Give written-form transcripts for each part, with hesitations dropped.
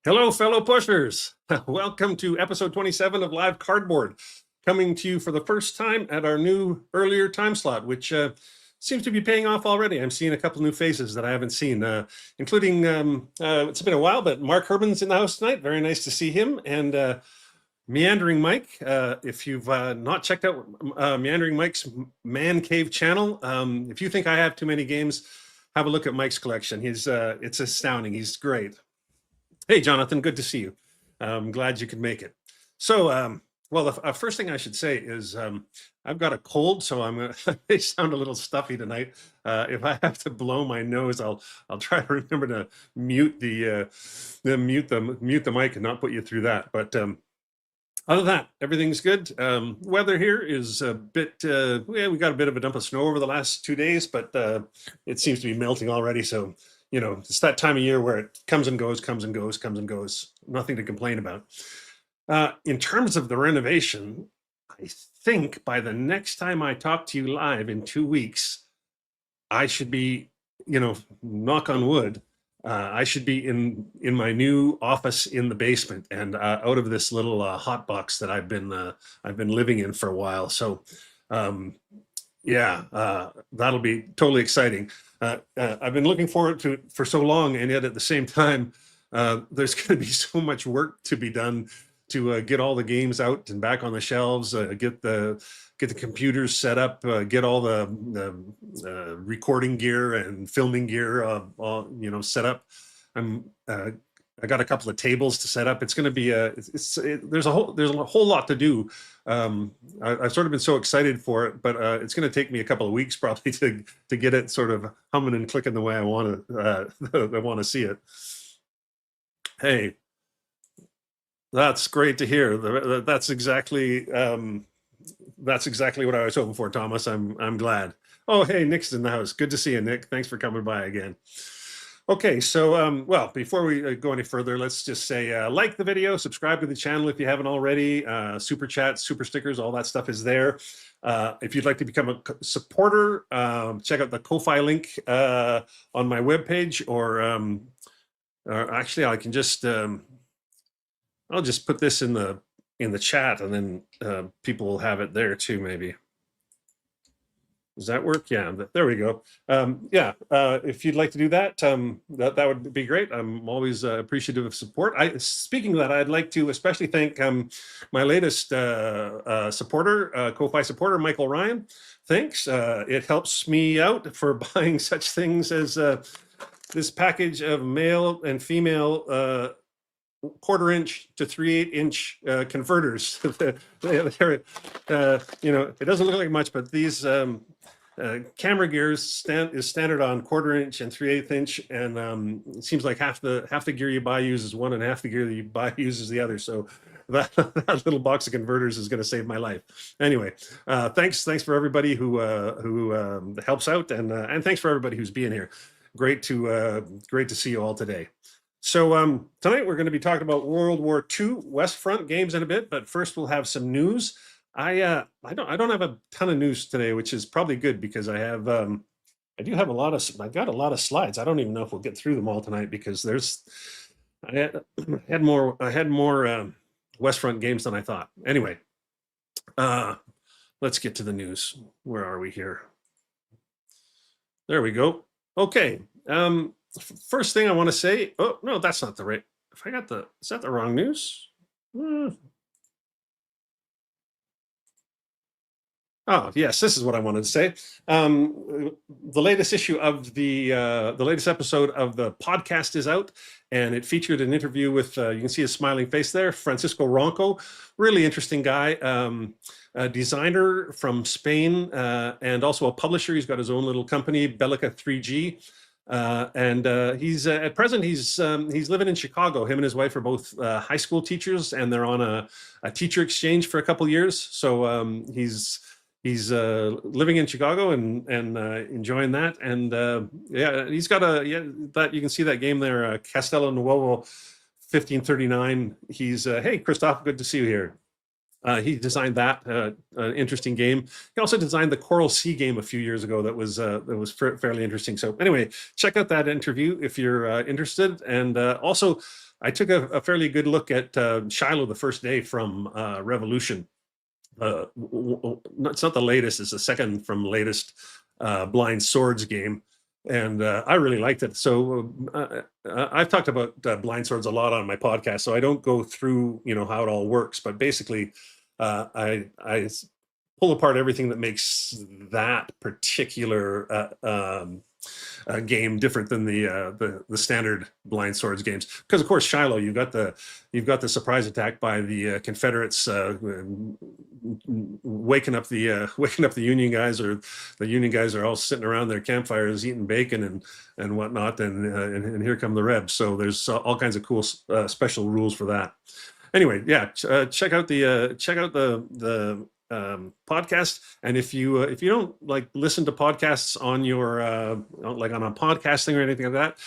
Hello, fellow pushers. Welcome to episode 27 of Live Cardboard, coming to you for the first time at our new earlier time slot, which seems to be paying off already. I'm seeing a couple new faces that I haven't seen, including, it's been a while, but Mark Herman's in the house tonight. Very nice to see him. And Meandering Mike, if you've not checked out Meandering Mike's Man Cave channel, if you think I have too many games, have a look at Mike's collection. It's astounding. He's great. Hey, Jonathan, good to see you. I'm glad you could make it. So, well, the first thing I should say is I've got a cold, so I'm gonna sound a little stuffy tonight. If I have to blow my nose, I'll try to remember to mute the mute the mic and not put you through that. But other than that, everything's good. Weather here is a bit, yeah, we got a bit of a dump of snow over the last 2 days, but it seems to be melting already. So, you know, it's that time of year where it comes and goes, comes and goes, comes and goes. Nothing to complain about. In terms of the renovation, I think by the next time I talk to you live in 2 weeks, I should be, you know, knock on wood, I should be in my new office in the basement and out of this little hot box that I've been living in for a while. So yeah, that'll be totally exciting. I've been looking forward to it for so long, and yet at the same time, there's going to be so much work to be done to get all the games out and back on the shelves, get the computers set up, get all the recording gear and filming gear, all, you know, set up. I got a couple of tables to set up. It's going to be there's a whole lot to do. I've sort of been so excited for it, but it's going to take me a couple of weeks probably to get it sort of humming and clicking the way I want to see it. Hey, that's great to hear. That's exactly what I was hoping for, Thomas. I'm glad. Oh, hey, Nick's in the house. Good to see you, Nick. Thanks for coming by again. Okay, so well, before we go any further, let's just say like the video, subscribe to the channel if you haven't already. Super chats, super stickers, all that stuff is there. If you'd like to become a supporter, check out the Ko-Fi link on my webpage, or actually, I can just I'll just put this in the chat, and then people will have it there too, maybe. Does that work? Yeah, there we go. Yeah, if you'd like to do that, that would be great. I'm always appreciative of support. Speaking of that, I'd like to especially thank my latest supporter, Ko-Fi supporter, Michael Ryan. Thanks. It helps me out for buying such things as this package of male and female 1/4-inch to 3/8 inch converters. You know, it doesn't look like much, but these camera gear is standard on 1/4-inch and 3/8 inch, and it seems like half the gear you buy uses one, and half the gear that you buy uses the other. So that little box of converters is going to save my life. Anyway, thanks for everybody who helps out, and thanks for everybody who's being here. Great to see you all today. So tonight we're going to be talking about World War II West Front Games in a bit, but first we'll have some news. I don't have a ton of news today, which is probably good because I do have I got a lot of slides. I don't even know if we'll get through them all tonight because I had more West Front games than I thought. Anyway, let's get to the news. Where are we here? There we go. Okay. First thing I want to say, oh no, that's not the right. Is that the wrong news? Oh yes, this is what I wanted to say. The latest issue of the latest episode of the podcast is out, and it featured an interview with you can see his smiling face there, Francisco Ronco, really interesting guy, a designer from Spain, and also a publisher. He's got his own little company, Bellica 3G. And he's at present he's living in Chicago. Him and his wife are both high school teachers, and they're on a teacher exchange for a couple years. So he's living in Chicago and enjoying that. And yeah, he's got that you can see that game there, Castello Nuovo 1539. He's hey Christoph, good to see you here. He designed that an interesting game. He also designed the Coral Sea game a few years ago that was fairly interesting. So anyway, check out that interview if you're interested. And also, I took a fairly good look at Shiloh the first day from Revolution. It's not the latest; it's the second from latest Blind Swords game, and I really liked it. So I've talked about Blind Swords a lot on my podcast, so I don't go through how it all works. But basically, I pull apart everything that makes that particular game different than the standard Blind Swords games. Because of course, Shiloh, you've got the surprise attack by the Confederates waking up the Union guys, or the Union guys are all sitting around their campfires eating bacon and whatnot, and here come the Rebs. So there's all kinds of cool special rules for that. Anyway, yeah, check out the podcast. And if you don't like listen to podcasts on your like on a podcasting or anything like that,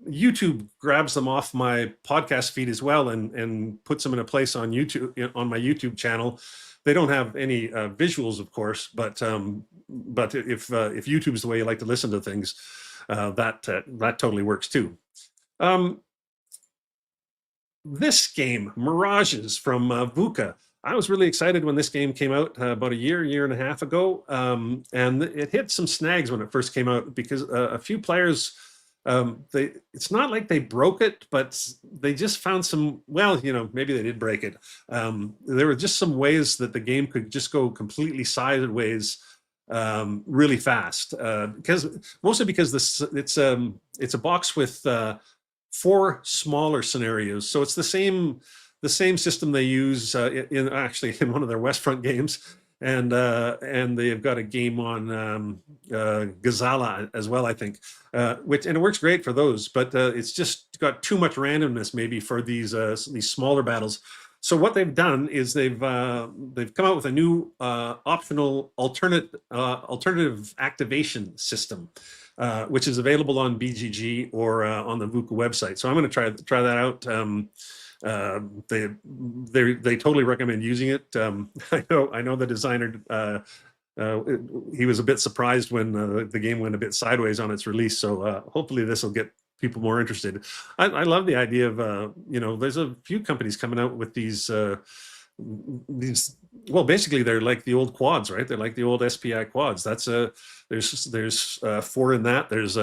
YouTube grabs them off my podcast feed as well and puts them in a place on YouTube, on my YouTube channel. They don't have any visuals, of course, but if YouTube's the way you like to listen to things, that totally works too. This game, Mirages from VUCA. I was really excited when this game came out about a year and a half ago, and it hit some snags when it first came out because a few players, it's not like they broke it, but they just found some, well, maybe they did break it. There were just some ways that the game could just go completely sideways really fast, mostly because it's a box with 4 smaller scenarios. So it's the same system they use in one of their West Front games, and they've got a game on Gazala as well, I think, and it works great for those, but it's just got too much randomness maybe for these smaller battles. So what they've done is they've come out with a new optional alternative activation system, which is available on BGG or on the VUCA website. So I'm going to try that out. They totally recommend using it. I know the designer. He was a bit surprised when the game went a bit sideways on its release. So hopefully this will get people more interested. I love the idea of there's a few companies coming out with these. Well, basically they're like the old quads, right? They're like the old SPI quads. That's there's 4 in that. There's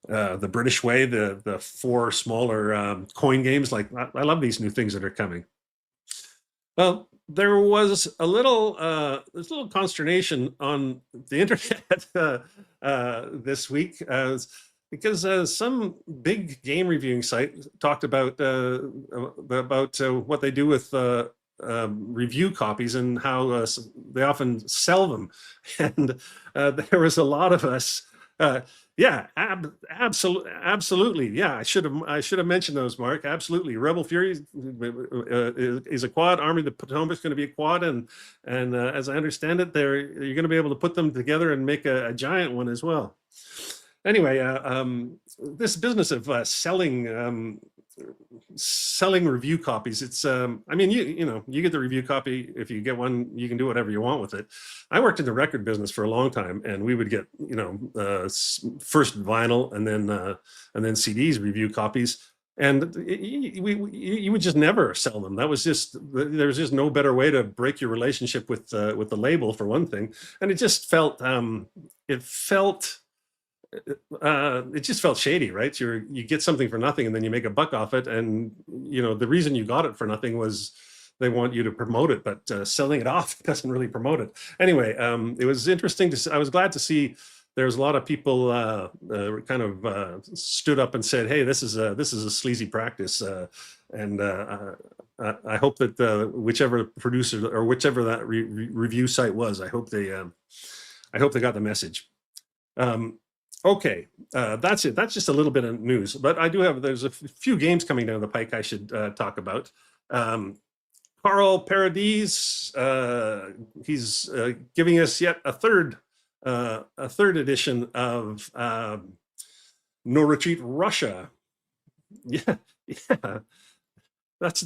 the British way, the 4 smaller coin games. Like I love these new things that are coming. Well, there was a little consternation on the internet this week because some big game reviewing site talked about what they do with review copies and how they often sell them, and there was a lot of us. Yeah, absolutely. Yeah, I should have mentioned those, Mark. Absolutely. Rebel Fury is a quad. Army of the Potomac is going to be a quad, and as I understand it, you're going to be able to put them together and make a giant one as well. Anyway, this business of selling review copies, it's I mean, you get the review copy. If you get one, you can do whatever you want with it. I worked in the record business for a long time, and we would get first vinyl and then CDs review copies, and you would just never sell them. There was just no better way to break your relationship with the label, for one thing, and it just felt it just felt shady, right? You get something for nothing and then you make a buck off it, and the reason you got it for nothing was they want you to promote it, but selling it off doesn't really promote it. Anyway, it was interesting I was glad to see there was a lot of people kind of stood up and said, hey, this is a sleazy practice, and I hope that whichever producer or whichever that review site was, I hope they got the message. Okay, that's it. That's just a little bit of news, but there's a few games coming down the pike I should talk about. Carl Paradis, he's giving us yet a third edition of No Retreat Russia. Yeah, That's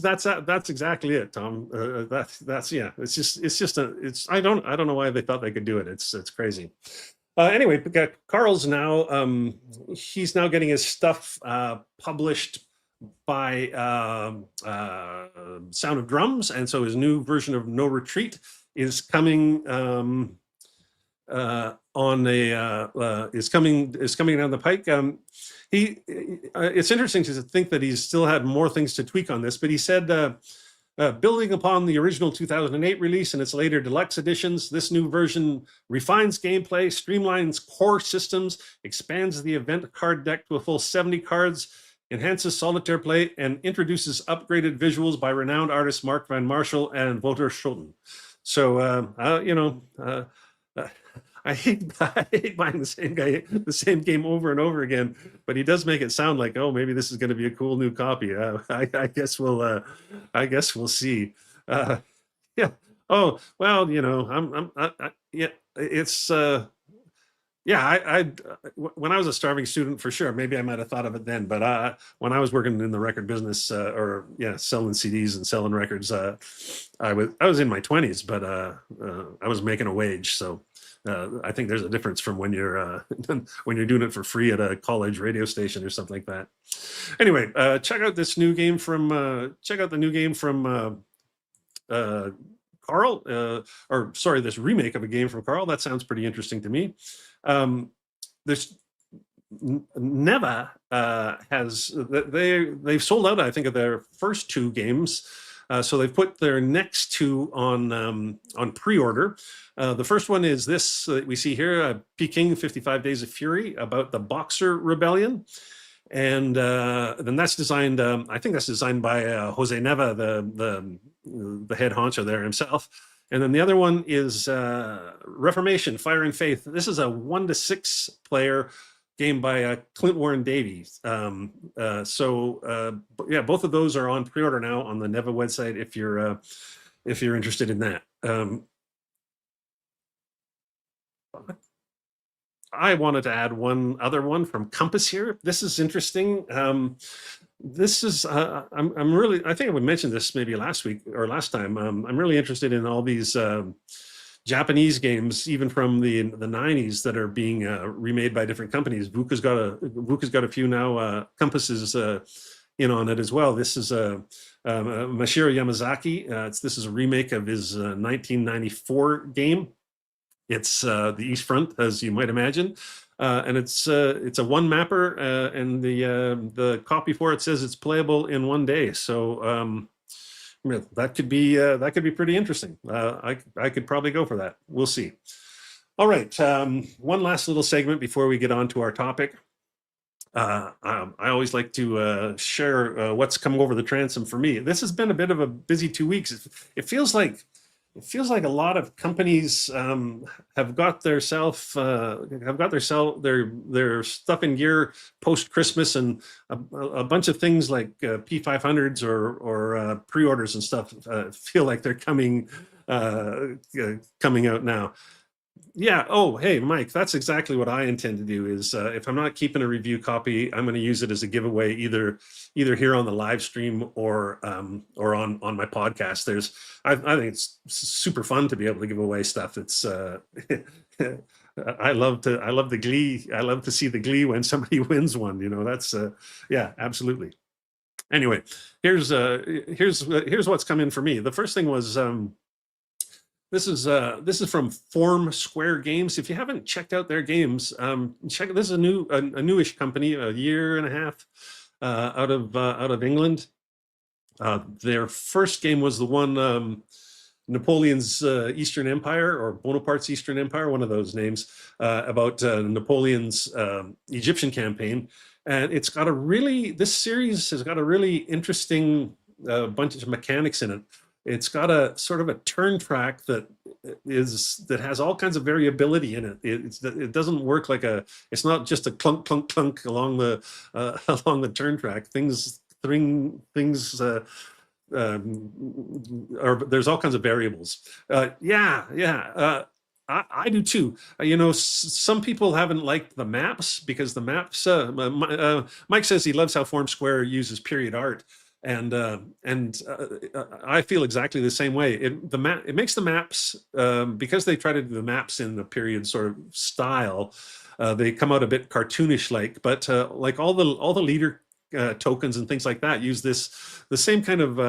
exactly it, Tom. That's yeah. I don't know why they thought they could do it. It's crazy. Anyway, Carl's now he's now getting his stuff published by Sound of Drums, and so his new version of No Retreat is coming on a is coming down the pike. It's interesting to think that he's still had more things to tweak on this, but he said, building upon the original 2008 release and its later deluxe editions, this new version refines gameplay, streamlines core systems, expands the event card deck to a full 70 cards, enhances solitaire play, and introduces upgraded visuals by renowned artists Mark Van Marshall and Wouter Schoten. So, I hate buying the same game over and over again, but he does make it sound like, oh, maybe this is going to be a cool new copy. I guess we'll see. Yeah. Oh well, yeah. It's yeah. When I was a starving student, for sure, maybe I might have thought of it then. But when I was working in the record business, or yeah, selling CDs and selling records, I was in my 20s, but I was making a wage, so. I think there's a difference from when you're doing it for free at a college radio station or something like that. Anyway, check out this new game from Carl, or sorry, this remake of a game from Carl. That sounds pretty interesting to me. There's Neva they've sold out, I think, of their first two games. So they've put their next two on pre-order. The first one is this that we see here, Peking 55 Days of Fury, about the Boxer Rebellion. And then that's designed, I think that's designed by Jose Neva, the head honcho there himself. And then the other one is Reformation, Fire and Faith. This is a 1 to 6 player game by Clint Warren Davies. Yeah, both of those are on pre-order now on the Neva website if you're interested in that. I wanted to add one other one from Compass here. This is interesting. This is I'm really, I think I would mention this maybe last week or last time. I'm really interested in all these Japanese games, even from the 90s, that are being remade by different companies. VUCA's got a few now. Compass is in on it as well. This is Masahiro Yamazaki. This is a remake of his 1994 game. It's the East Front, as you might imagine, and it's a one mapper, and the copy for it says it's playable in 1 day. So that could be pretty interesting. I could probably go for that. We'll see. All right, one last little segment before we get on to our topic. I always like to share what's coming over the transom for me. This has been a bit of a busy 2 weeks. It feels like a lot of companies have got their stuff in gear post Christmas, and a bunch of things like P500s or pre-orders and stuff feel like they're coming out now. Yeah. Oh, hey, Mike, that's exactly what I intend to do. Is if I'm not keeping a review copy, I'm going to use it as a giveaway, either here on the live stream or on my podcast. I think it's super fun to be able to give away stuff. It's I love the glee. I love to see the glee when somebody wins one. That's yeah, absolutely. Anyway, here's what's come in for me. The first thing was. This is from Form Square Games. If you haven't checked out their games, check it. This is a newish company, a year and a half out of England. Their first game was the one Napoleon's Eastern Empire, or Bonaparte's Eastern Empire, one of those names, about Napoleon's Egyptian campaign. And this series has got a really interesting bunch of mechanics in it. It's got a sort of a turn track that has all kinds of variability in it. It doesn't work it's not just a clunk clunk clunk along the turn track. There's all kinds of variables. I do too. Some people haven't liked the maps because the maps. Mike says he loves how Form Square uses period art. I feel exactly the same way. It makes the maps, because they try to do the maps in the period sort of style. They come out a bit cartoonish like, but like all the leader tokens and things like that use the same kind of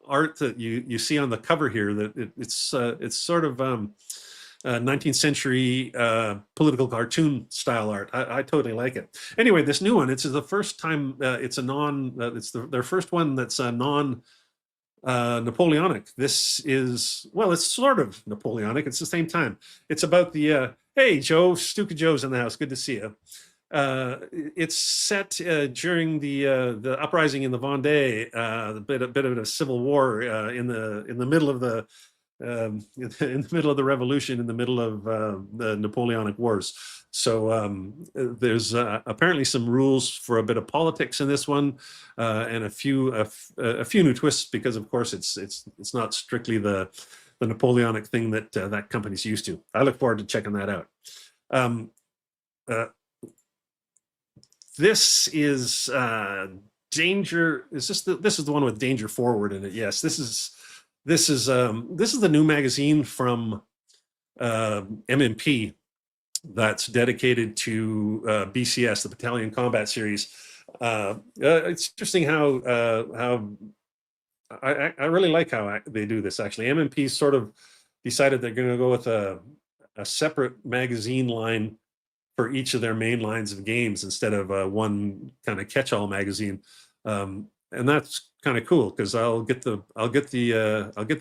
art that you see on the cover here. That it's sort of 19th century political cartoon style art. I totally like it. Anyway, this new one, it's the first time it's their first one that's a non Napoleonic. This is, well, it's sort of Napoleonic. It's the same time. It's about the hey, Joe, Stuka Joe's in the house. Good to see you. It's set during the uprising in the Vendée, a bit of a civil war in the middle of the in the middle of the revolution, in the middle of the Napoleonic Wars. So there's apparently some rules for a bit of politics in this one, and a few new twists, because of course it's not strictly the Napoleonic thing that that company's used to. I look forward to checking that out. This is Danger. Is this this is the one with Danger Forward in it? Yes, this is the new magazine from MMP that's dedicated to BCS, the Battalion Combat Series. It's interesting how I really like how they do this. Actually, MMP sort of decided they're going to go with a separate magazine line for each of their main lines of games instead of one kind of catch-all magazine. And that's kind of cool, because I'll get the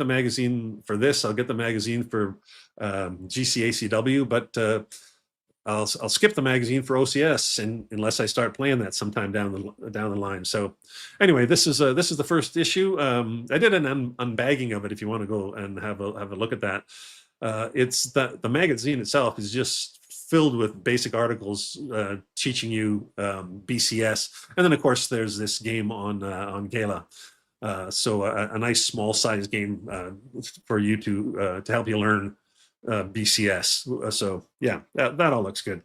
magazine for this. I'll get the magazine for GCACW, but I'll skip the magazine for OCS unless I start playing that sometime down the line. So anyway, this is the first issue. I did an unbagging of it if you want to go and have a look at that. It's the magazine itself is just filled with basic articles teaching you BCS, and then of course there's this game on Gala. So a nice small size game for you to help you learn BCS. So yeah, that all looks good.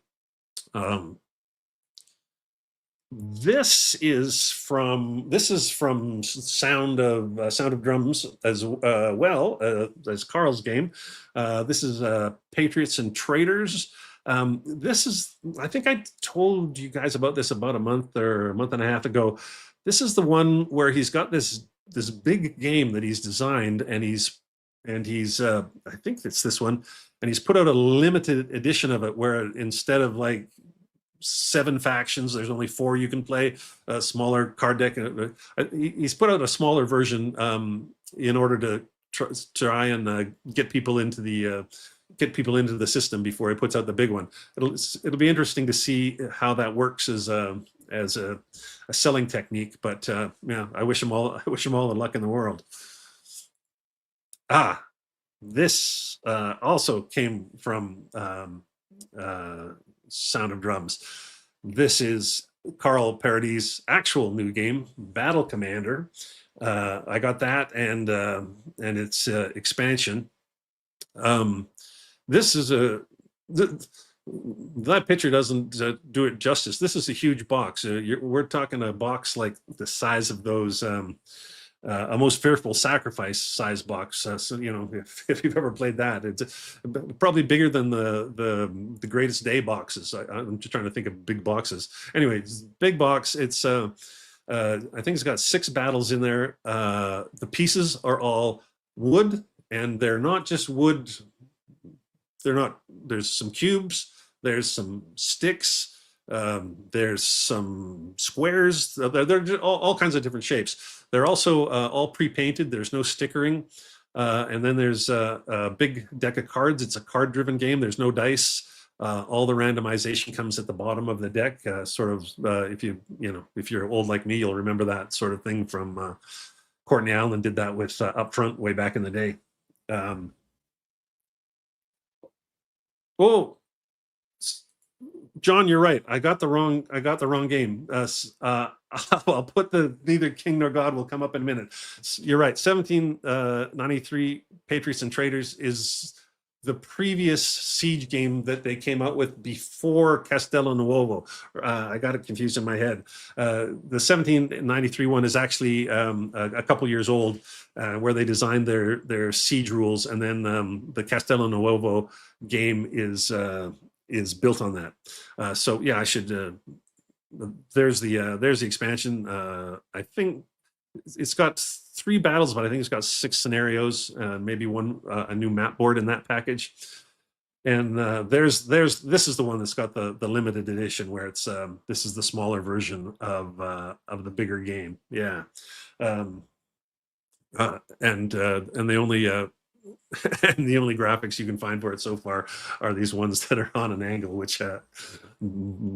This is from Sound of Drums as well as Carl's game. This is Patriots and Traitors. This is, I think I told you guys about this about a month and a half ago. This is the one where he's got this big game that he's designed, and he's I think it's this one, and he's put out a limited edition of it where instead of like 7 factions, there's only 4 you can play. A smaller card deck. He's put out a smaller version in order to try and get people into the system before he puts out the big one. It'll be interesting to see how that works as a selling technique. But yeah, I wish him all the luck in the world. This also came from Sound of Drums. This is Carl Paradis' actual new game, Battle Commander. I got that and its expansion. This is that picture doesn't do it justice. This is a huge box. We're talking a box like the size of those a Most Fearful Sacrifice size box. So you know, if you've ever played that, it's probably bigger than the Greatest Day boxes. I'm just trying to think of big boxes. Anyway, it's big box. It's I think it's got 6 battles in there. The pieces are all wood, and they're not just wood. There's some cubes, there's some sticks, there's some squares. They're all kinds of different shapes. They're also all pre-painted. There's no stickering. And then there's a big deck of cards. It's a card-driven game. There's no dice. All the randomization comes at the bottom of the deck. Sort of, if you're old like me, you'll remember that sort of thing from Courtney Allen did that with Upfront way back in the day. Oh, John, you're right. I got the wrong game. I'll put the Neither King Nor God will come up in a minute. You're right. 1793 Patriots and Traitors is the previous Siege game that they came out with before Castello Nuovo. I got it confused in my head. The 1793 one is actually a couple years old, where they designed their siege rules, and then the Castello Nuovo game is built on that. So yeah, I should. There's the expansion. I think it's got 3 battles, but I think it's got 6 scenarios, maybe one a new map board in that package. And this is the one that's got the limited edition, where it's this is the smaller version of the bigger game. Yeah. And the only and the only graphics you can find for it so far are these ones that are on an angle, which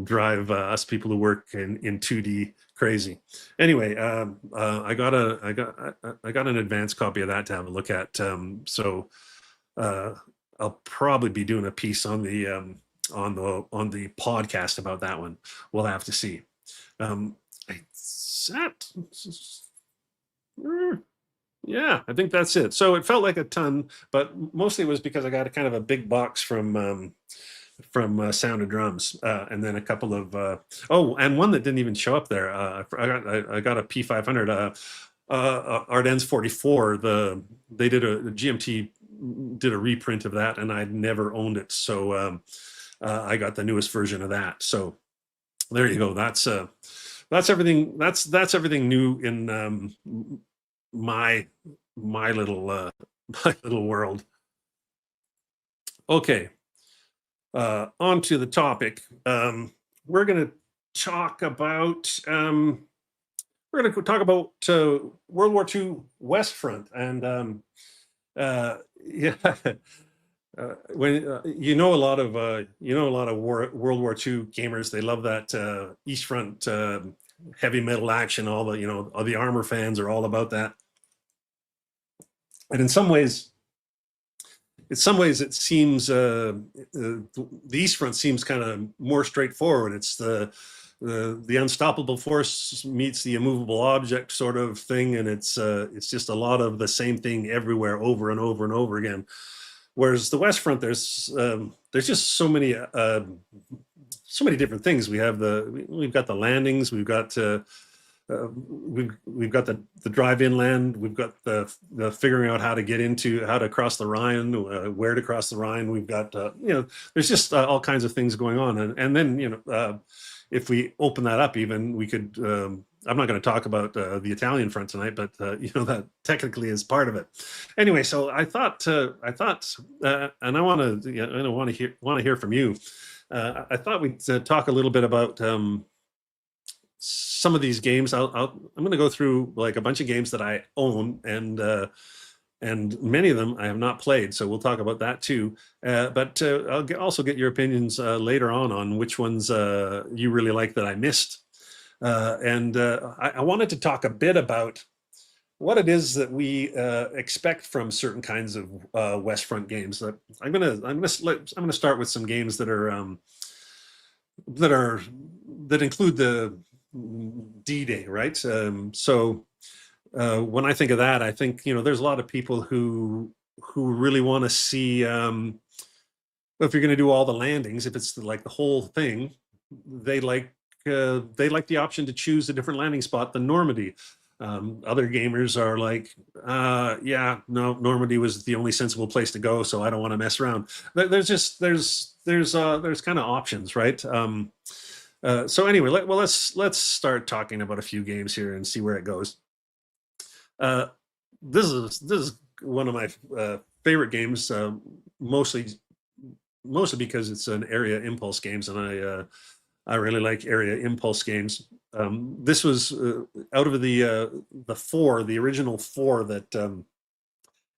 drive us people who work in 2D crazy. Anyway, I got an advanced copy of that to have a look at. So I'll probably be doing a piece on the podcast about that one. We'll have to see. Yeah, I think that's it. So it felt like a ton, but mostly it was because I got a kind of a big box from Sound of Drums, and then a couple of and one that didn't even show up there. I got a P500, Ardennes 44. They did the GMT did a reprint of that, and I'd never owned it, so I got the newest version of that. So there you go. That's everything. That's everything new in my little world. Okay, on to the topic. We're going to talk about World War II West Front, and yeah. When you know a lot of World War II gamers, they love that East Front heavy metal action. All the armor fans are all about that. And in some ways, it seems the East Front seems kind of more straightforward. It's the unstoppable force meets the immovable object sort of thing, and it's just a lot of the same thing everywhere, over and over and over again. Whereas the West Front, there's just so many different things. We've got the landings, we've got the drive inland, we've got the figuring out how to cross the Rhine, where to cross the Rhine. We've got there's just all kinds of things going on, and then if we open that up, even we could. I'm not going to talk about the Italian front tonight, but that technically is part of it. Anyway, so I thought, and I want to hear from you. I thought we'd talk a little bit about some of these games. I'm going to go through like a bunch of games that I own, and many of them I have not played. So we'll talk about that too. But I'll also get your opinions later on which ones you really like that I missed. And I wanted to talk a bit about what it is that we expect from certain kinds of West Front games. I'm gonna start with some games that include the D-Day, right? So when I think of that, I think there's a lot of people who really want to see if you're going to do all the landings, if it's like the whole thing, they like the option to choose a different landing spot than Normandy. Other gamers are like, yeah, no, Normandy was the only sensible place to go, so I don't want to mess around. There's kind of options, right? So anyway, let's start talking about a few games here and see where it goes. This is one of my favorite games, mostly because it's an area impulse games, and I really like area impulse games. This was out of the original 4 that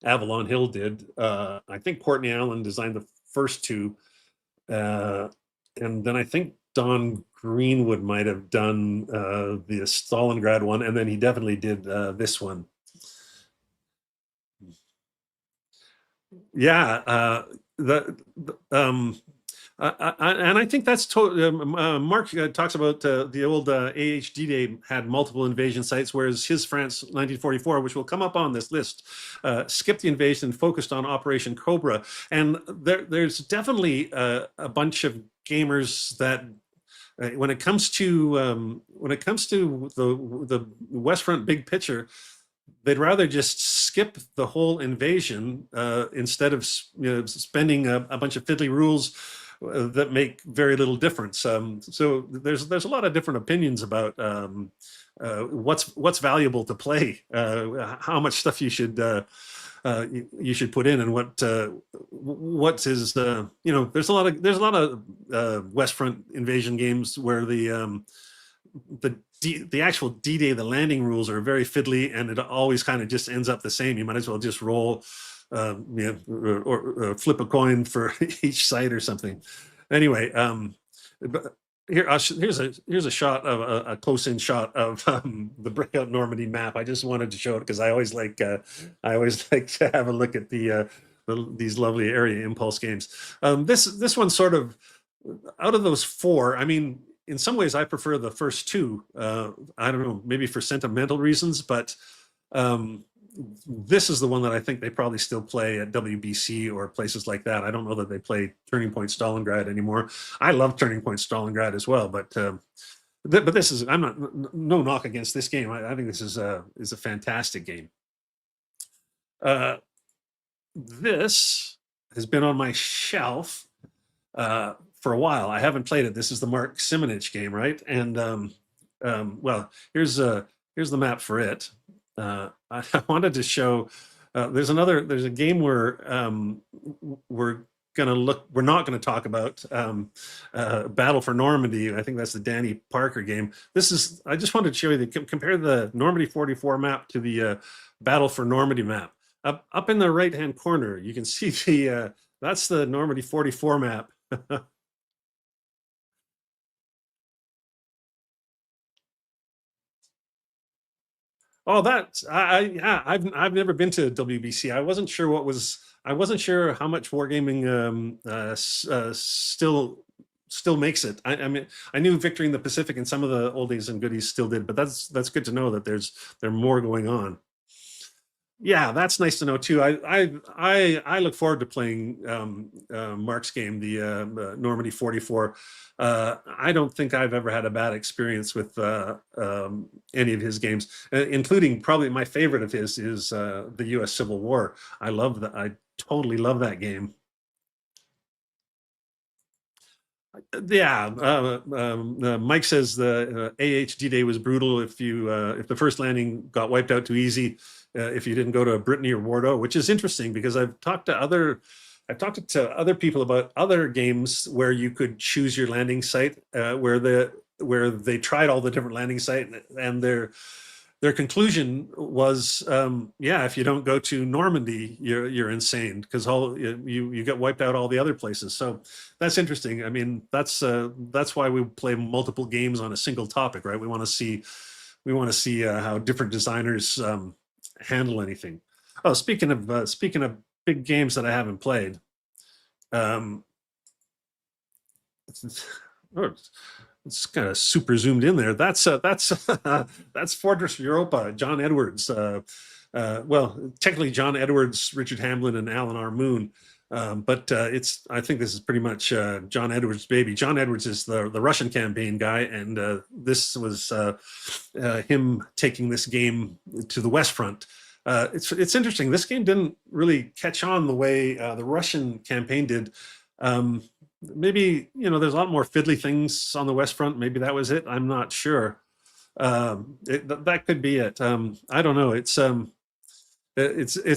Avalon Hill did. I think Courtney Allen designed the first 2, and then I think Don Greenwood might have done the Stalingrad one, and then he definitely did this one. Yeah, And I think that's Mark talks about the old DDay had multiple invasion sites, whereas his France 1944, which will come up on this list, skipped the invasion and focused on Operation Cobra. And there's definitely a bunch of gamers that when it comes to the West Front big picture, they'd rather just skip the whole invasion instead of spending a bunch of fiddly rules that make very little difference. So there's a lot of different opinions about what's valuable to play, how much stuff you should put in, and what is there's a lot of West Front invasion games where the actual D-Day, the landing rules are very fiddly, and it always kind of just ends up the same. You might as well just roll, or flip a coin for each site or something. Anyway, but here's a shot of a close-in shot of the Breakout Normandy map. I just wanted to show it because I always like to have a look at these lovely area impulse games. This one's sort of out of those four. I mean, in some ways, I prefer the first two. I don't know, maybe for sentimental reasons, but this is the one that I think they probably still play at WBC or places like that. I don't know that they play Turning Point Stalingrad anymore. I love Turning Point Stalingrad as well, but this is, I'm not, no knock against this game. I think this is a fantastic game. This has been on my shelf for a while. I haven't played it. This is the Mark Simonich game, right? And well, here's the map for it. I wanted to show. There's a game where we're not gonna talk about Battle for Normandy. I think that's the Danny Parker game. I just wanted to show you compare the Normandy 44 map to the Battle for Normandy map. Up in the right hand corner, you can see that's the Normandy 44 map. Oh, I've never been to WBC. I wasn't sure how much wargaming still makes it. I mean, I knew Victory in the Pacific and some of the oldies and goodies still did, but that's good to know that there's more going on. Yeah, that's nice to know too. I look forward to playing Mark's game, the Normandy 44. I don't think I've ever had a bad experience with any of his games, including probably my favorite of his is the U.S. Civil War. I love that. I totally love that game. Yeah, Mike says the D-Day was brutal if the first landing got wiped out too easy, if you didn't go to Brittany or Bordeaux, which is interesting because I've talked to other people about other games where you could choose your landing site, where they tried all the different landing sites, and their conclusion was, yeah, if you don't go to Normandy, you're insane because you get wiped out all the other places. So that's interesting. I mean, that's why we play multiple games on a single topic, right? We want to see how different designers handle anything. Oh, speaking of big games that I haven't played, it's kind of super zoomed in there. That's Fortress Europa, John Edwards. Well, technically John Edwards, Richard Hamlin, and Alan R. Moon. But I think this is pretty much John Edwards' baby. John Edwards is the Russian campaign guy, and this was him taking this game to the West Front. It's interesting. This game didn't really catch on the way the Russian campaign did. Maybe there's a lot more fiddly things on the West Front. Maybe that was it. I'm not sure. That could be it. I don't know. It's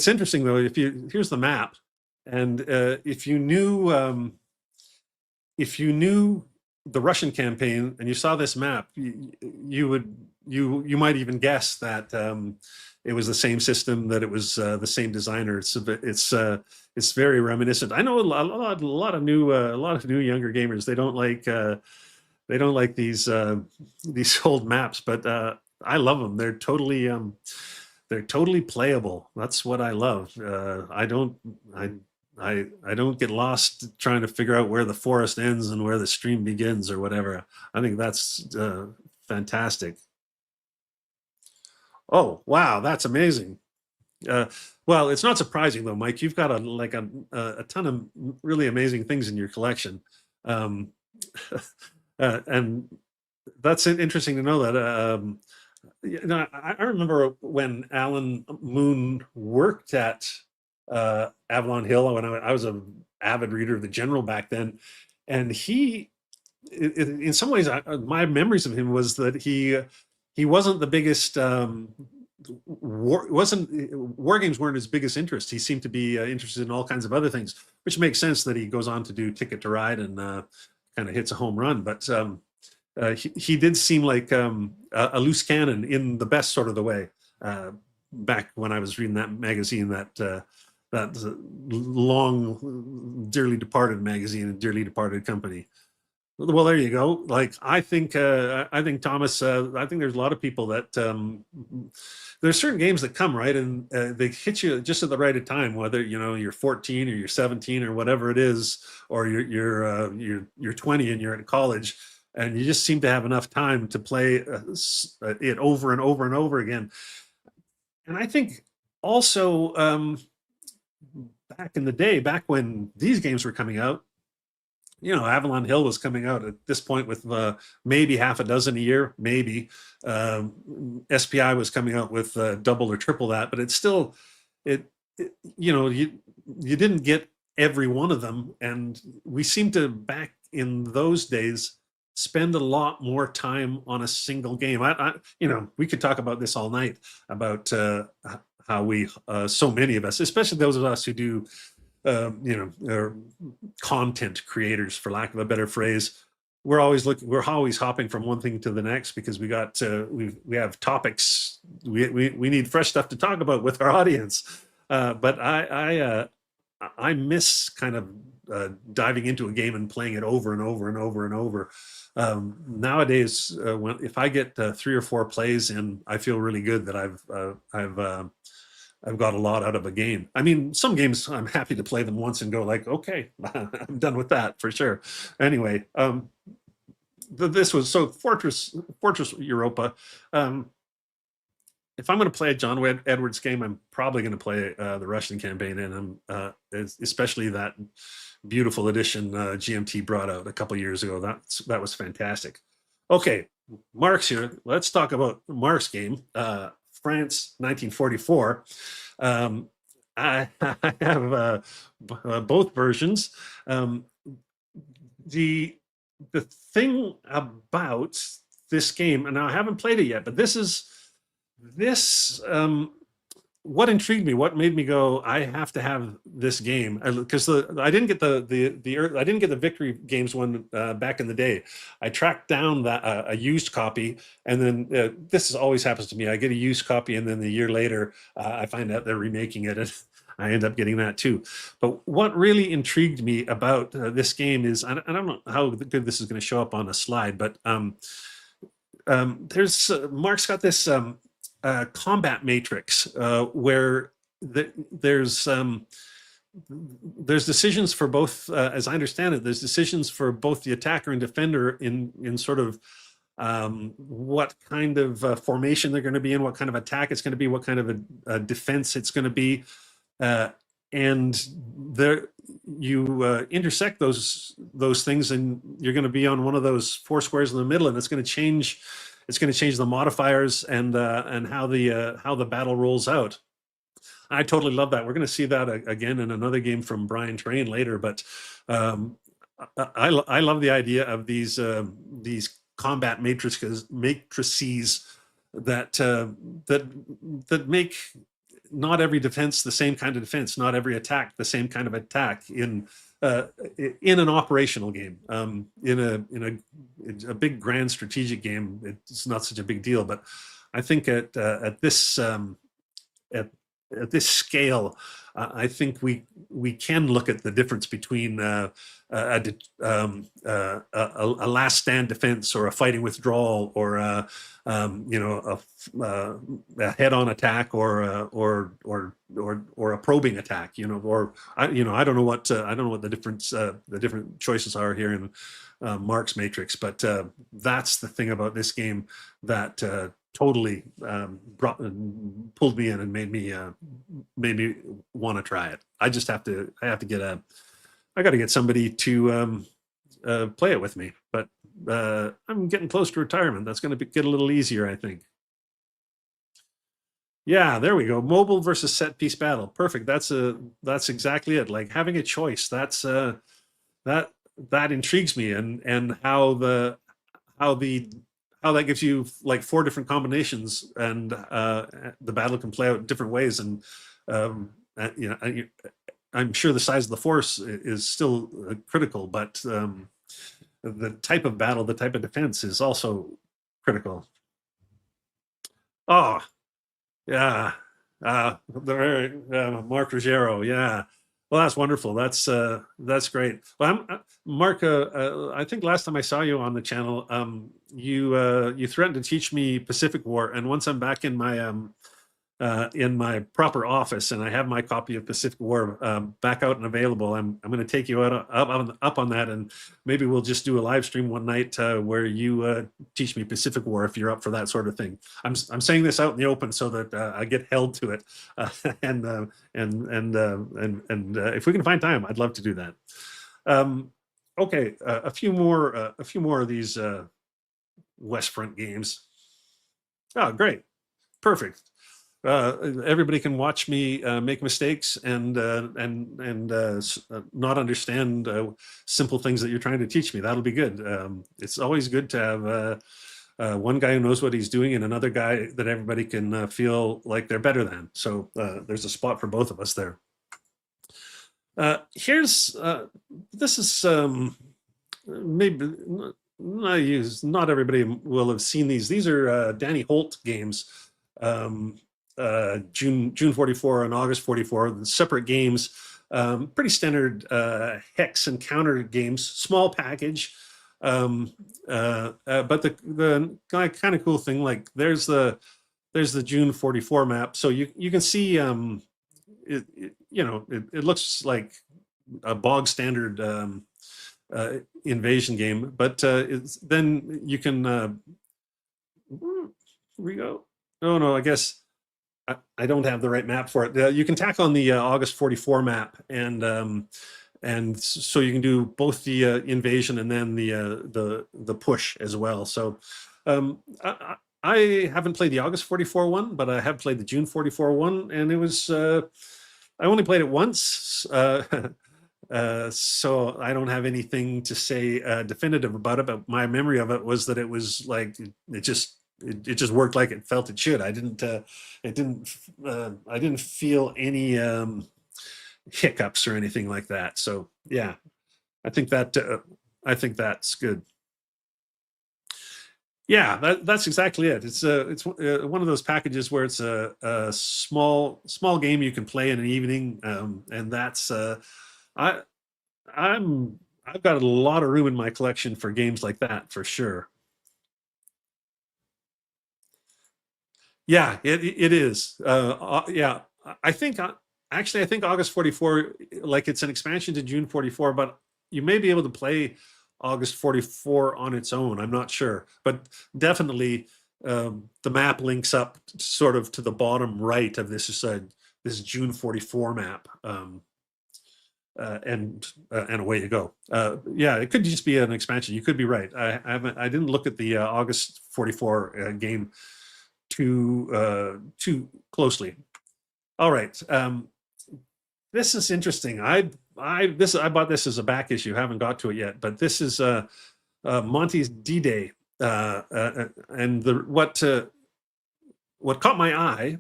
interesting though. Here's the map, and if you knew the Russian campaign and you saw this map, you might even guess that it was the same system, that it was the same designer. It's very reminiscent. I know a lot of new younger gamers. They don't like these old maps, but I love them. They're totally playable. That's what I love. I don't get lost trying to figure out where the forest ends and where the stream begins or whatever. I think that's fantastic. Oh, wow, that's amazing. Uh, well, it's not surprising though, Mike. You've got a ton of really amazing things in your collection, um, and that's interesting to know that. I remember when Alan Moon worked at Avalon Hill when I was an avid reader of the General back then, and in some ways, my memories of him was that he wasn't the biggest. War games weren't his biggest interest. He seemed to be interested in all kinds of other things, which makes sense that he goes on to do Ticket to Ride and kind of hits a home run. But he did seem like a loose cannon in the best sort of the way. Back when I was reading that magazine, that long, dearly departed magazine and dearly departed company. Well, there you go. Like I think Thomas. I think there's a lot of people that there's certain games that come right and they hit you just at the right time. Whether you're 14 or you're 17 or whatever it is, or you're 20 and you're in college, and you just seem to have enough time to play it over and over and over again. And I think also back in the day, back when these games were coming out. Avalon Hill was coming out at this point with maybe half a dozen a year, maybe. SPI was coming out with double or triple that, but it's still, you didn't get every one of them. And we seem to, back in those days, spend a lot more time on a single game. We could talk about this all night about how so many of us, especially those of us who do content creators, for lack of a better phrase, we're always hopping from one thing to the next because we have topics, we need fresh stuff to talk about with our audience. But I miss kind of diving into a game and playing it over and over and over and over. Nowadays, if I get 3 or 4 plays in, I feel really good that I've got a lot out of a game. I mean, some games I'm happy to play them once and go like, okay, I'm done with that for sure. Anyway, this was so Fortress Europa. If I'm going to play a John Edwards game, I'm probably going to play the Russian campaign, and especially that beautiful edition GMT brought out a couple years ago. That was fantastic. Okay, Mark's here. Let's talk about Mark's game. France 1944. I have both versions. The thing about this game, and I haven't played it yet, but this what intrigued me, what made me go, I have to have this game, because I didn't get the Victory Games one back in the day. I tracked down a used copy, and then this always happens to me. I get a used copy, and then a year later, I find out they're remaking it, and I end up getting that too. But what really intrigued me about this game is, I don't know how good this is going to show up on a slide, but Mark's got this combat matrix where there's decisions for both, as I understand it, there's decisions for both the attacker and defender in sort of what kind of formation they're going to be in, what kind of attack it's going to be, what kind of a defense it's going to be, and there you intersect those things, and you're going to be on one of those 4 squares in the middle, and it's going to change. It's going to change the modifiers and how the battle rolls out. I totally love that. We're going to see that again in another game from Brian Train later. But I love the idea of these combat matrices that make not every defense the same kind of defense, not every attack the same kind of attack in an operational game. In a big grand strategic game, it's not such a big deal. But I think at at this scale, I think we can look at the difference between a last stand defense or a fighting withdrawal or you know, a head-on attack or a probing attack, you know, or I don't know what the different choices are here in Mark's matrix, but that's the thing about this game that totally pulled me in and made me want to try it. I have to get I got to get somebody to play it with me, but I'm getting close to retirement. That's going to get a little easier, I think. Yeah, there we go. Mobile versus set piece battle. Perfect. That's exactly it. Like having a choice. That's that intrigues me, and how that gives you like 4 different combinations, and the battle can play out different ways. And you know, I'm sure the size of the force is still critical, but the type of battle, the type of defense is also critical. Oh, yeah. Mark Ruggiero, yeah. Well, that's wonderful. That's great. Well, Mark. I think last time I saw you on the channel, you threatened to teach me Pacific War, and once I'm back in my proper office and I have my copy of Pacific War back out and available, I'm going to take you up on that, and maybe we'll just do a live stream one night where you teach me Pacific War if you're up for that sort of thing. I'm saying this out in the open so that I get held to it, and if we can find time, I'd love to do that. Okay, a few more of these West Front games. Oh, great, perfect. Everybody can watch me make mistakes and not understand simple things that you're trying to teach me. That'll be good. It's always good to have one guy who knows what he's doing and another guy that everybody can feel like they're better than. So there's a spot for both of us there. This is maybe not everybody will have seen these. These are Danny Holt games. June 44 and August 44, separate games, pretty standard hex and counter games, small package, but the kind of cool thing, like there's the June 44 map, so you can see it looks like a bog standard invasion game, but then you can here we go. Oh no, I guess I don't have the right map for it. You can tack on the August 44 map, and so you can do both the invasion and then the push as well. So I haven't played the August 44 one, but I have played the June 44 one, and it was I only played it once, so I don't have anything to say definitive about it. But my memory of it was that it was like it just worked like it felt it should. I didn't feel any hiccups or anything like that. So yeah, I think that's good. Yeah, that's exactly it. It's one of those packages where it's a small game you can play in an evening, and that's I've got a lot of room in my collection for games like that for sure. Yeah, it is. Yeah, I think actually I think August 44, like it's an expansion to June 44, but you may be able to play August 44 on its own. I'm not sure, but definitely the map links up sort of to the bottom right of this June 44 map, and away you go. Yeah, it could just be an expansion. You could be right. I didn't look at the August 44 game too closely. All right, this is interesting. I bought this as a back issue. Haven't got to it yet, but this is Monty's DDay, and what caught my eye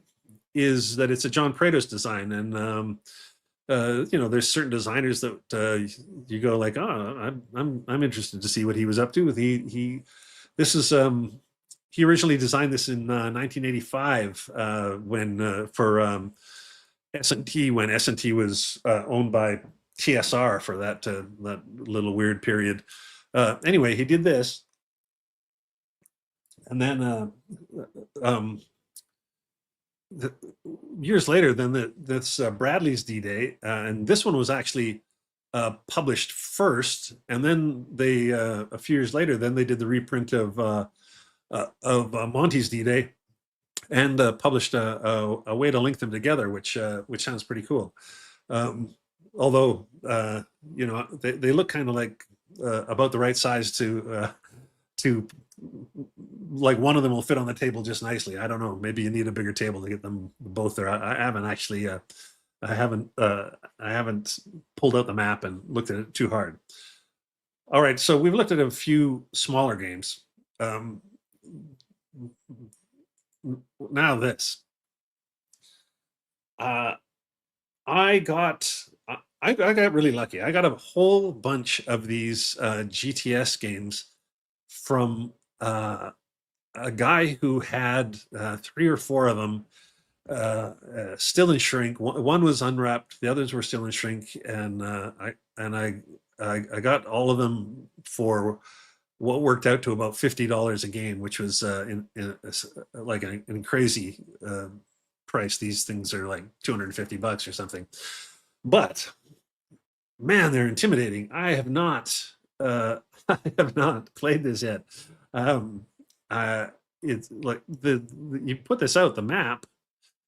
is that it's a John Prados design, and there's certain designers that you go like, oh, I'm interested to see what he was up to. He originally designed this in 1985 when for S&T when S&T was owned by TSR for that little weird period. Anyway, he did this, and then um, years later, then this Bradley's D-Day, and this one was actually published first, and then they a few years later, then they did the reprint of Monty's D-Day, and published a way to link them together, which sounds pretty cool. Although they look kind of like about the right size to like one of them will fit on the table just nicely. I don't know. Maybe you need a bigger table to get them both there. I haven't actually. I haven't pulled out the map and looked at it too hard. All right, so we've looked at a few smaller games. Now this. I got really lucky. I got a whole bunch of these GTS games from a guy who had 3 or 4 of them still in shrink. One was unwrapped, the others were still in shrink, and I got all of them for what worked out to about $50 a game, which was like a crazy price. These things are like $250 or something. But man, they're intimidating. I have not played this yet. It's like you put this out, the map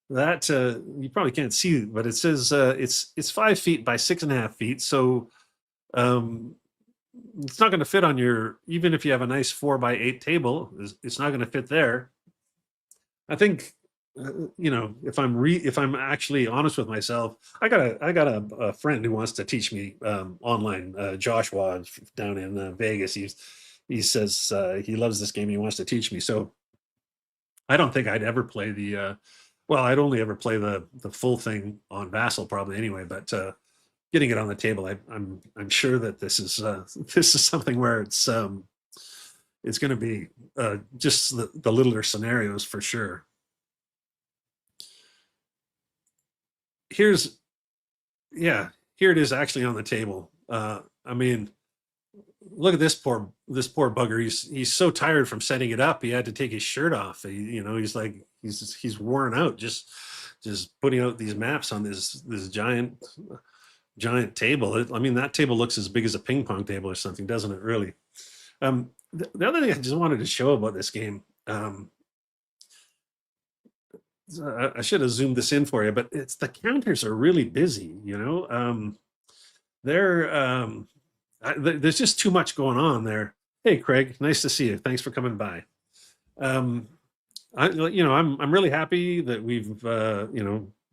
that you probably can't see, but it says it's 5 feet by 6.5 feet. So it's not going to fit on your, even if you have a nice 4x8 table, it's not going to fit there. I think if I'm actually honest with myself, I got a friend who wants to teach me online. Joshua down in Vegas. He says he loves this game. He wants to teach me. So I don't think I'd ever play I'd only ever play the full thing on Vassal probably anyway. But getting it on the table, I'm sure that this is something where it's going to be just the littler scenarios for sure. Here it is actually on the table. I mean, look at this poor bugger. He's so tired from setting it up. He had to take his shirt off. He's like he's worn out just putting out these maps on this giant table. I mean, that table looks as big as a ping pong table or something, doesn't it? Really. The other thing I just wanted to show about this game. I should have zoomed this in for you, but the counters are really busy. There's just too much going on there. Hey, Craig, nice to see you. Thanks for coming by. I'm really happy that we've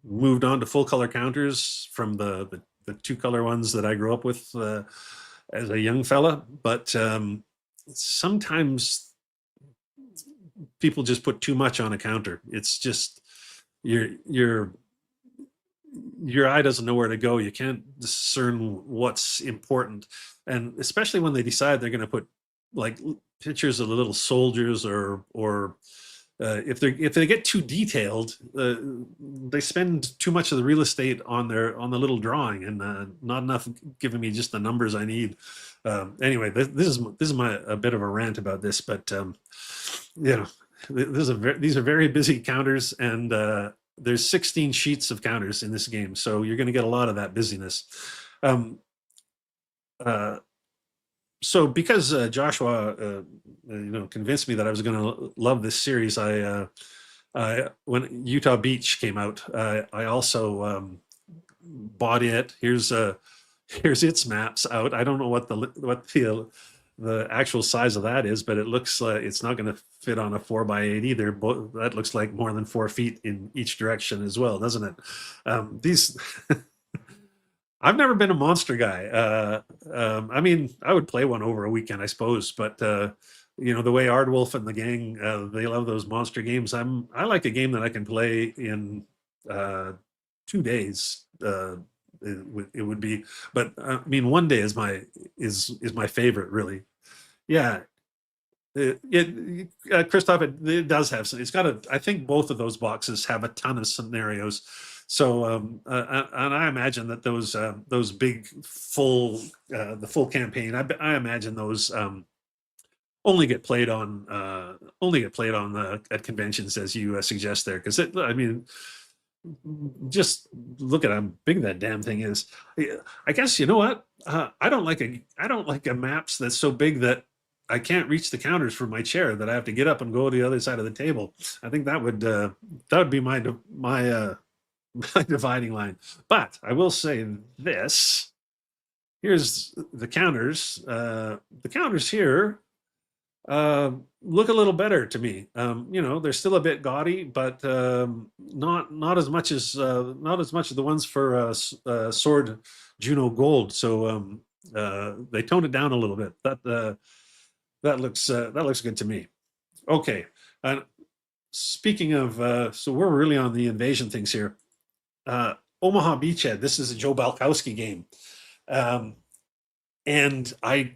moved on to full color counters from the 2-color ones that I grew up with as a young fella. But sometimes people just put too much on a counter. It's just your eye doesn't know where to go. You can't discern what's important, and especially when they decide they're going to put like pictures of the little soldiers, or if they get too detailed, they spend too much of the real estate on the little drawing, and not enough giving me just the numbers I need. Anyway, this is a bit of a rant about this, but these are very busy counters, and there's 16 sheets of counters in this game, so you're going to get a lot of that busyness. So because Joshua convinced me that I was going to love this series, when Utah Beach came out, I also bought it. Here's its maps out. I don't know what the actual size of that is, but it looks like it's not going to fit on a 4x8 either. That looks like more than 4 feet in each direction as well, doesn't it? These I've never been a monster guy. I mean, I would play one over a weekend, I suppose, but the way Ardwolf and the gang, they love those monster games. I like a game that I can play in 2 days. It would be, but I mean, 1 day is my favorite, really. Yeah. Christoph, it does have some. It's got I think both of those boxes have a ton of scenarios. So, and I imagine that those big the full campaign, I imagine those only get played on at conventions, as you suggest there, because I mean, just look at how big that damn thing is. I guess you know what? I don't like a maps that's so big that I can't reach the counters from my chair, that I have to get up and go to the other side of the table. I think that would be my my dividing line. But I will say this: here's the counters. The counters here look a little better to me. You know, they're still a bit gaudy, but not as much as the ones for Sword Juno Gold. So they toned it down a little bit. That looks good to me. Okay. Speaking of, so we're really on the invasion things here. Omaha Beachhead. This is a Joe Balkowski game, and I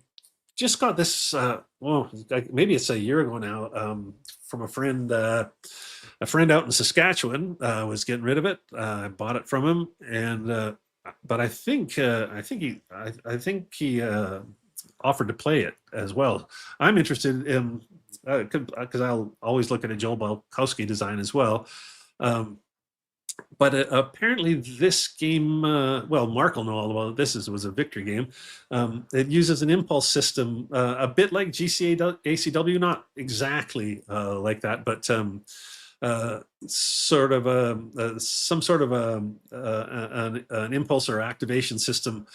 just got this. Well, maybe it's a year ago now, from a friend. A friend out in Saskatchewan was getting rid of it. I bought it from him, and but I think he offered to play it as well. I'm interested in, because I'll always look at a Joel Balkowski design as well. But apparently this game, well, Mark will know all about it. This was a victory game. It uses an impulse system, a bit like ACW, not exactly like that, but sort of some sort of an impulse or activation system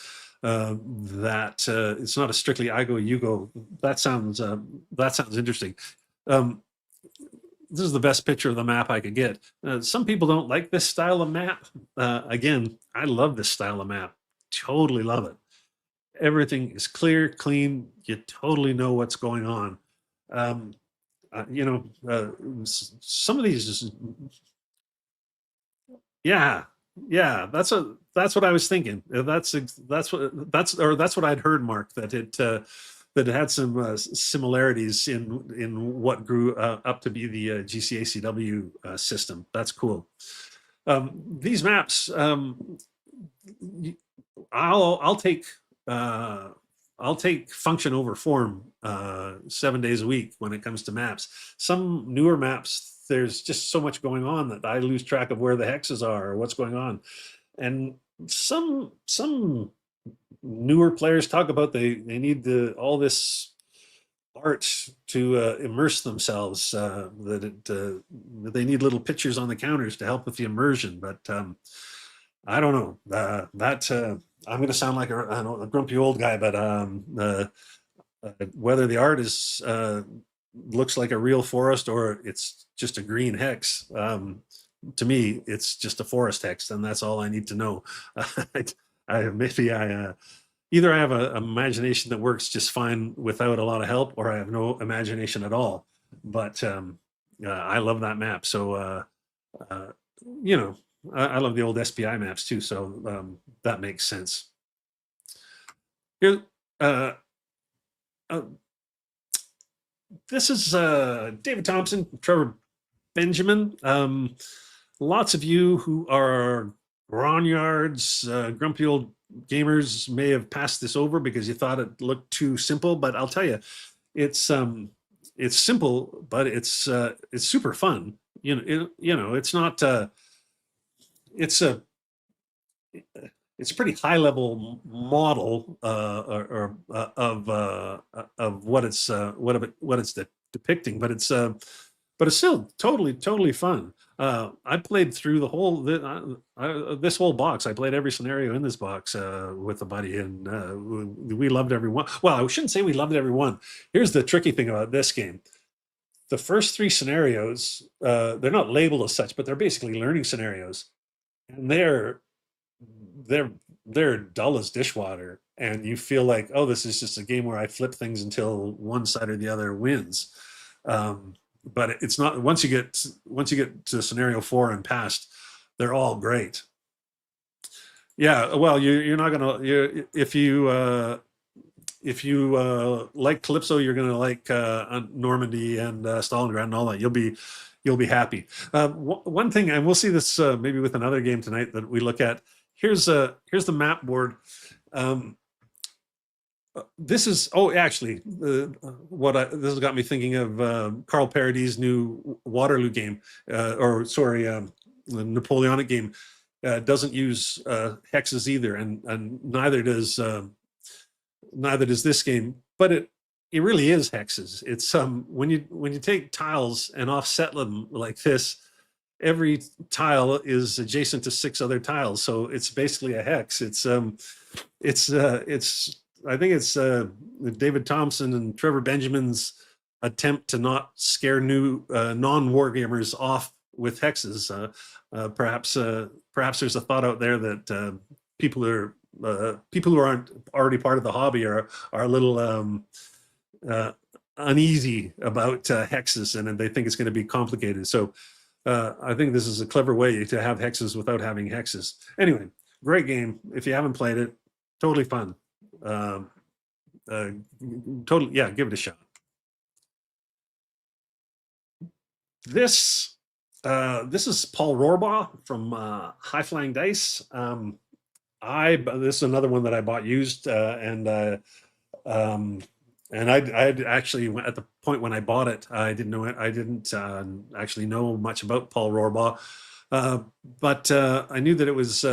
that it's not a strictly I go, you go. That sounds interesting. This is the best picture of the map I could get. Some people don't like this style of map. Again, I love this style of map. Totally love it. Everything is clear, clean. You totally know what's going on. You know, some of these, yeah, that's what I was thinking. That's what I'd heard, Mark, that it had some similarities in what grew up to be the GCACW system. That's cool. These maps, I'll take function over form 7 days a week when it comes to maps. Some newer maps, there's just so much going on that I lose track of where the hexes are or what's going on. And some newer players talk about they need all this art to immerse themselves, that they need little pictures on the counters to help with the immersion. But I don't know, I'm going to sound like a grumpy old guy, but whether the art is looks like a real forest or it's just a green hex, to me it's just a forest hex, and that's all I need to know. Either I have an imagination that works just fine without a lot of help, or I have no imagination at all. But I love that map. So you know, I love the old SPI maps too. So that makes sense. Here, this is David Thompson, Trevor Benjamin. Lots of you who are Gronyards, grumpy old gamers may have passed this over because you thought it looked too simple, but I'll tell you, it's simple, but it's super fun. It's not it's a pretty high level model of what it's depicting, but it's still totally fun. I played through the whole this whole box. I played every scenario in this box with a buddy, and we loved every one. Well, I shouldn't say we loved every one. Here's the tricky thing about this game: the first three scenarios, they're not labeled as such, but they're basically learning scenarios, and they're dull as dishwater, and you feel like, oh, this is just a game where I flip things until one side or the other wins. But it's not. Once you get to scenario 4 and past, they're all great. Yeah, well, you're not gonna if you like Calypso, you're gonna like Normandy and Stalingrad and all that. You'll you'll be happy. One thing, and we'll see this maybe with another game tonight that we look at. Here's the map board. This is actually this has got me thinking of Carl Parody's new Waterloo game, the Napoleonic game. Doesn't use hexes either, and neither does this game. But it really is hexes. It's when you take tiles and offset them like this, every tile is adjacent to 6 other tiles, so it's basically a hex. I think it's David Thompson and Trevor Benjamin's attempt to not scare new non-wargamers off with hexes. Perhaps there's a thought out there that people who aren't already part of the hobby are a little uneasy about hexes, and they think it's going to be complicated. So I think this is a clever way to have hexes without having hexes. Anyway, great game. If you haven't played it, totally fun. Totally, yeah, give it a shot. This is Paul Rohrbaugh from High Flying Dice. This is another one that I bought used, and I actually, at the point when I bought it, I didn't actually know much about Paul Rohrbaugh, but I knew that it was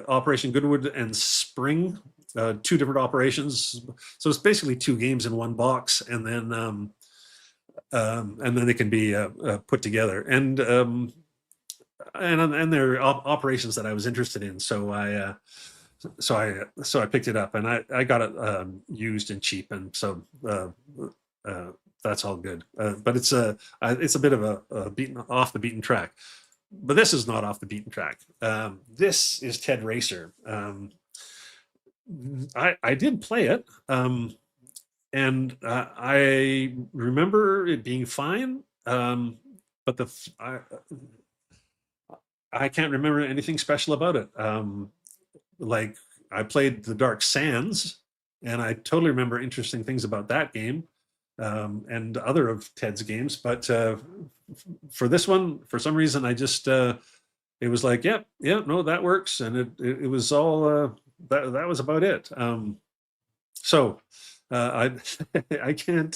Operation Goodwood and Spring. 2 different operations, so it's basically 2 games in one box, and then they can be put together, and they're operations that I was interested in. So I picked it up, and I got it used and cheap, and so that's all good. But it's a bit of a off the beaten track. But this is not off the beaten track. This is Ted Racer. I did play it, and I remember it being fine, but I can't remember anything special about it. Like, I played the Dark Sands, and I totally remember interesting things about that game, and other of Ted's games. But for this one, for some reason, I just it was like, yeah, no, that works, and it was all. That was about it. So I I can't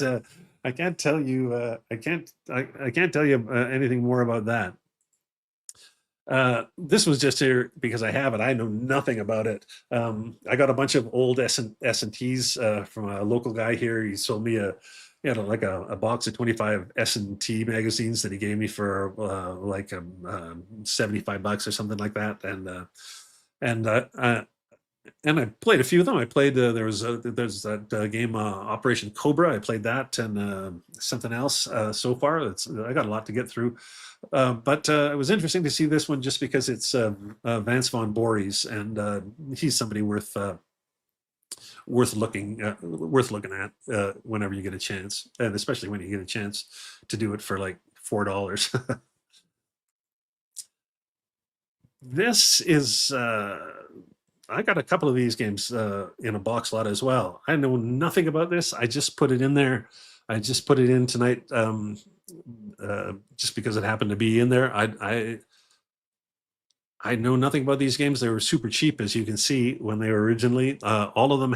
tell you I can't tell you anything more about that. This was just here because I have it. I know nothing about it. I got a bunch of old S&Ts from a local guy here. He sold me a box of 25 S&T magazines that he gave me for $75 or something like that, and I played a few of them. I played there's that game Operation Cobra. I played that, and something else so far. I got a lot to get through, but it was interesting to see this one just because it's Vance von Voorhis, and he's somebody worth looking at whenever you get a chance, and especially when you get a chance to do it for like $4. This is. I got a couple of these games in a box lot as well. I know nothing about this. I just put it in there. I just put it in tonight just because it happened to be in there. I know nothing about these games. They were super cheap, as you can see, when they were originally. All of them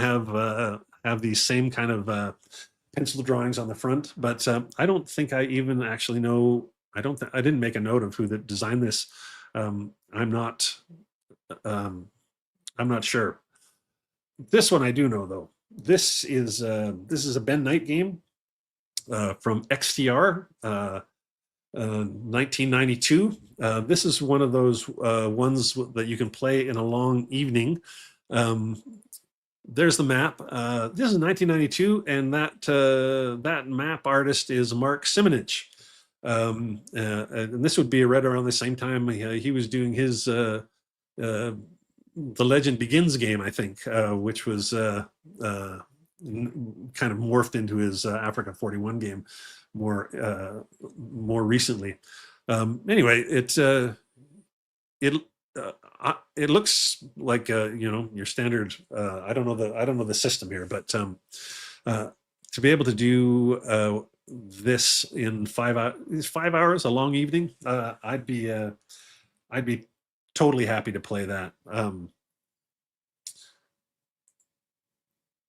have these same kind of pencil drawings on the front, but I don't think I even actually know. I didn't make a note of who that designed this. I'm not sure. This one I do know, though. This is a Ben Knight game from XTR, 1992. This is one of those ones that you can play in a long evening. There's the map. This is 1992, and that map artist is Mark Simonich. And this would be right around the same time he was doing his The Legend Begins game, I think, which was kind of morphed into his Africa 41 game more recently. Anyway, it looks like your standard. I don't know the system here, but to be able to do this in 5 hours. Is 5 hours a long evening? I'd be totally happy to play that.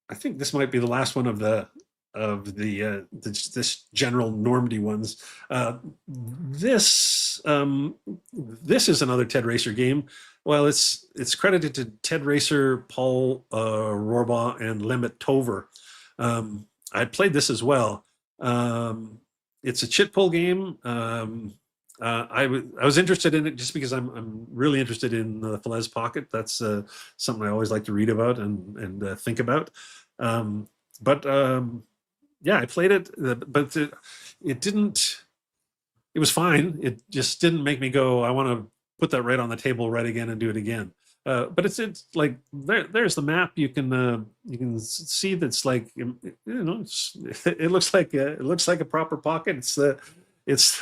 I think this might be the last one of this general Normandy ones. This is another Ted Racer game. Well, it's credited to Ted Racer, Paul Rohrbaugh, and Lemmet Tover. I played this as well. It's a chit pull game. I was interested in it just because I'm really interested in the Falaise Pocket. That's something I always like to read about and think about. But yeah, I played it, but it didn't. It was fine. It just didn't make me go, I want to put that right on the table right again and do it again. But it's like there's the map. You can see that's like, you know, it looks like a proper pocket. It looks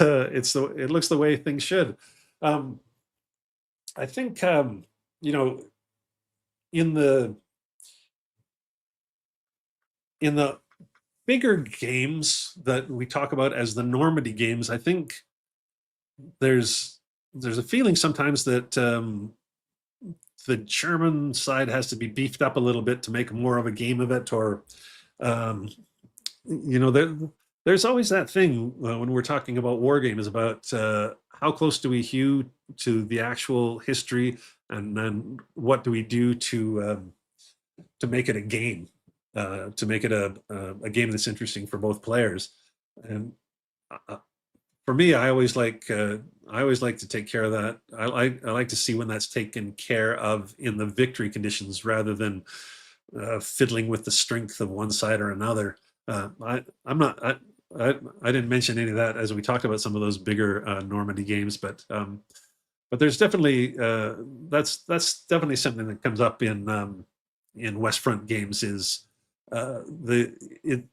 the way things should. I think you know, in the bigger games that we talk about as the Normandy games, I think there's a feeling sometimes that the German side has to be beefed up a little bit to make more of a game of it, or you know, there's always that thing when we're talking about war games about how close do we hew to the actual history, and then what do we do to make it a game, to make it a game that's interesting for both players. And for me, I always like to take care of that. I like to see when that's taken care of in the victory conditions, rather than fiddling with the strength of one side or another. I didn't mention any of that as we talked about some of those bigger Normandy games, but there's definitely that's definitely something that comes up in West Front Games. Is the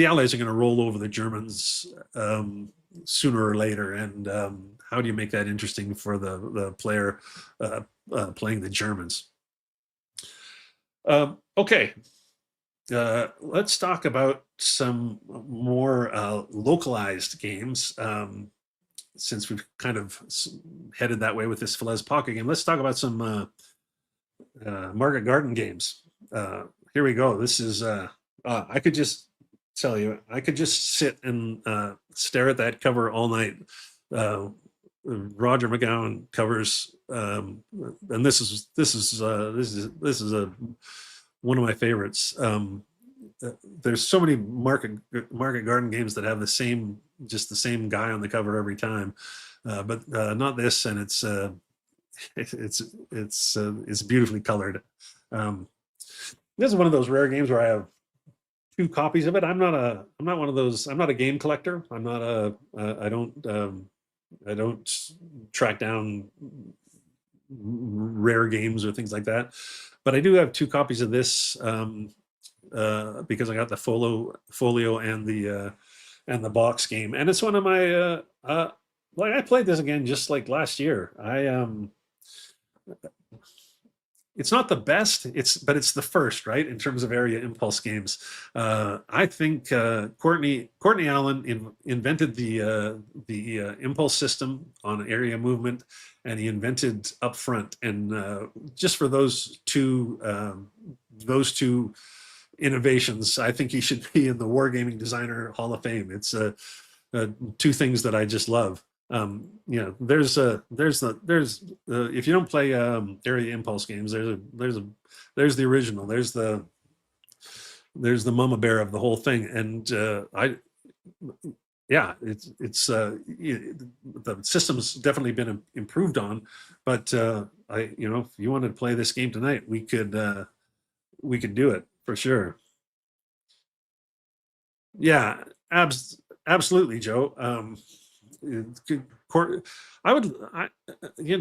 Allies are going to roll over the Germans sooner or later, and how do you make that interesting for the player playing the Germans? Okay, let's talk about some more localized games. Since we've kind of headed that way with this Falaise Pocket game, let's talk about some Market Garden games. Here we go. This is I could just tell you, I could just sit and stare at that cover all night. Roger McGowan covers, and this is one of my favorites. There's so many Market Garden games that have the same guy on the cover every time, but not this, and it's beautifully colored. This is one of those rare games where I have 2 copies of it. I'm not one of those. I'm not a game collector. I don't track down rare games or things like that. But I do have 2 copies of this because I got the folio and the box game, and it's one of my. Like, I played this again just like last year. It's not the best, but it's the first, right, in terms of area impulse games. I think Courtney Allen invented the impulse system on area movement, and he invented Upfront. And just for those two innovations, I think he should be in the Wargaming Designer Hall of Fame. It's 2 things that I just love. You know, there's if you don't play area impulse games, there's the original, there's the mama bear of the whole thing. And yeah, the system's definitely been improved on, but you know, if you wanted to play this game tonight, we could do it for sure. Yeah, absolutely, Joe. Again,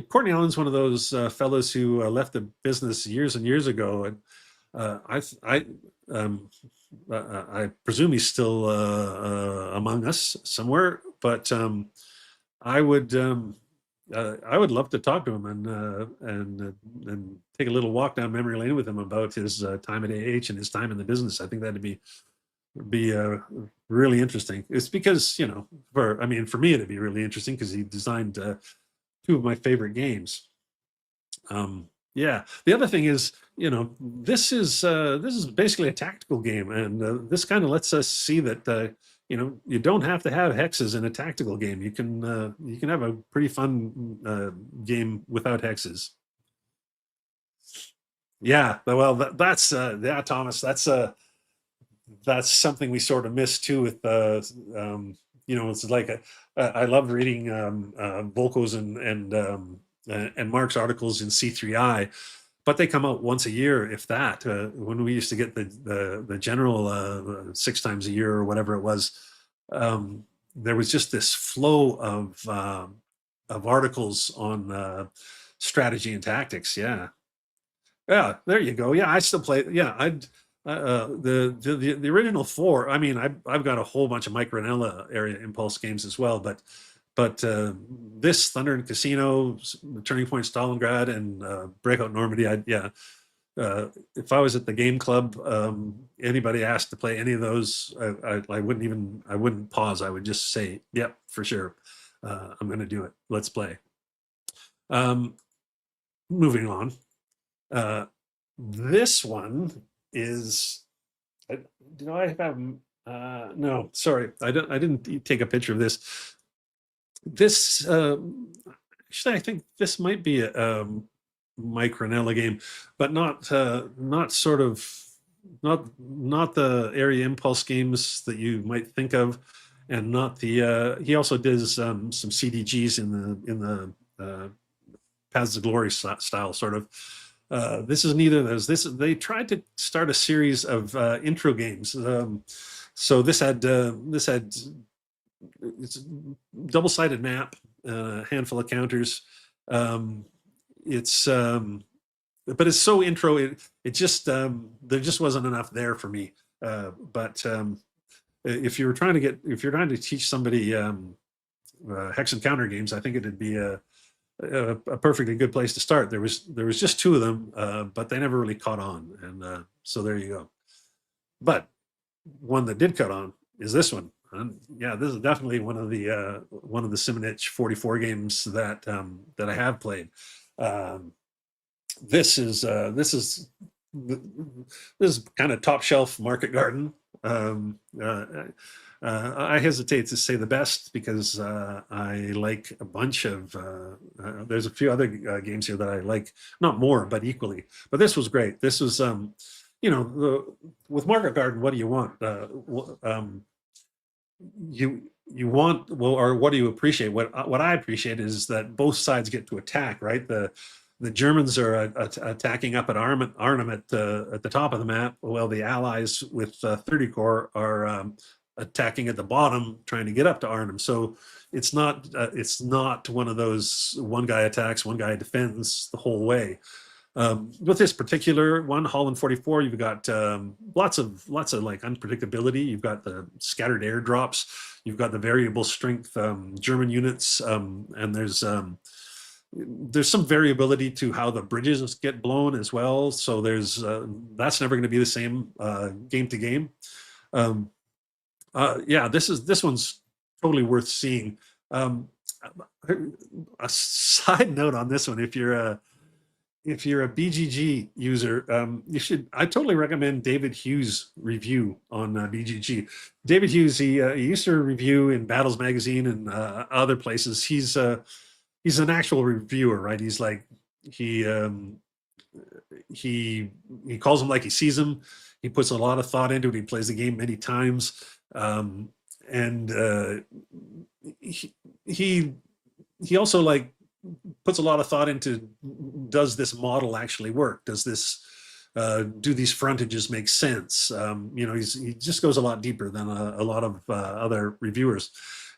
Courtney Allen's one of those fellows who left the business years and years ago, and I presume he's still among us somewhere. But I would love to talk to him and take a little walk down memory lane with him about his time at AH and his time in the business. I think that'd be really interesting. It's because, you know, I mean, for me, it'd be really interesting because he designed two of my favorite games. Yeah. The other thing is, you know, this is basically a tactical game, and this kind of lets us see that you know, you don't have to have hexes in a tactical game. You can have a pretty fun game without hexes. Yeah. Well, that's yeah, Thomas. That's something we sort of miss too with you know, it's like I love reading Volko's and Mark's articles in C3I, but they come out once a year, if that. When we used to get the general 6 times a year or whatever it was, there was just this flow of articles on strategy and tactics. Yeah, yeah, there you go. Yeah, I still play. Yeah, I'd the original four. I mean, I've got a whole bunch of Micronella area impulse games as well, but this Thunder and Casino, Turning Point Stalingrad, and Breakout Normandy. Yeah. If I was at the game club, anybody asked to play any of those, I wouldn't pause. I would just say, "Yep, for sure, I'm going to do it. Let's play." Moving on. This one is, do I have? No, sorry, I didn't take a picture of this. This actually, I think this might be a Micronella game, but not sort of not the area impulse games that you might think of, and not the. He also does some CDGs in the Paths of Glory style, sort of. This is neither of those. They tried to start a series of intro games. So this had it's a double-sided map, a handful of counters. It's but it's so intro. It just there just wasn't enough there for me. But if you're trying to teach somebody hex and counter games, I think it'd be a perfectly good place to start. There was just two of them, but they never really caught on, and so there you go. But one that did cut on is this one. And yeah, this is definitely one of the Simonich 44 games that I have played. This is kind of top shelf Market Garden. I hesitate to say the best because I like a bunch of. There's a few other games here that I like, not more, but equally. But this was great. This was, you know, with Market Garden, what do you want? You want, well, or what do you appreciate? What I appreciate is that both sides get to attack. Right, the Germans are attacking up at Arnhem at the top of the map, while the Allies with 30 Corps are attacking at the bottom, trying to get up to Arnhem. So it's not one of those one guy attacks, one guy defends the whole way. With this particular one, Holland 44, you've got lots of like unpredictability. You've got the scattered airdrops. You've got the variable strength German units, and there's some variability to how the bridges get blown as well. So there's that's never going to be the same game to game. Yeah, this one's totally worth seeing. A side note on this one: if you're a BGG user, I totally recommend David Hughes' review on BGG. David Hughes, he used to review in Battles Magazine and other places. He's an actual reviewer, right? He's like he calls them like he sees them. He puts a lot of thought into it. He plays the game many times, and he also like puts a lot of thought into, does this model actually work? Does this do these frontages make sense? You know, he just goes a lot deeper than a lot of other reviewers.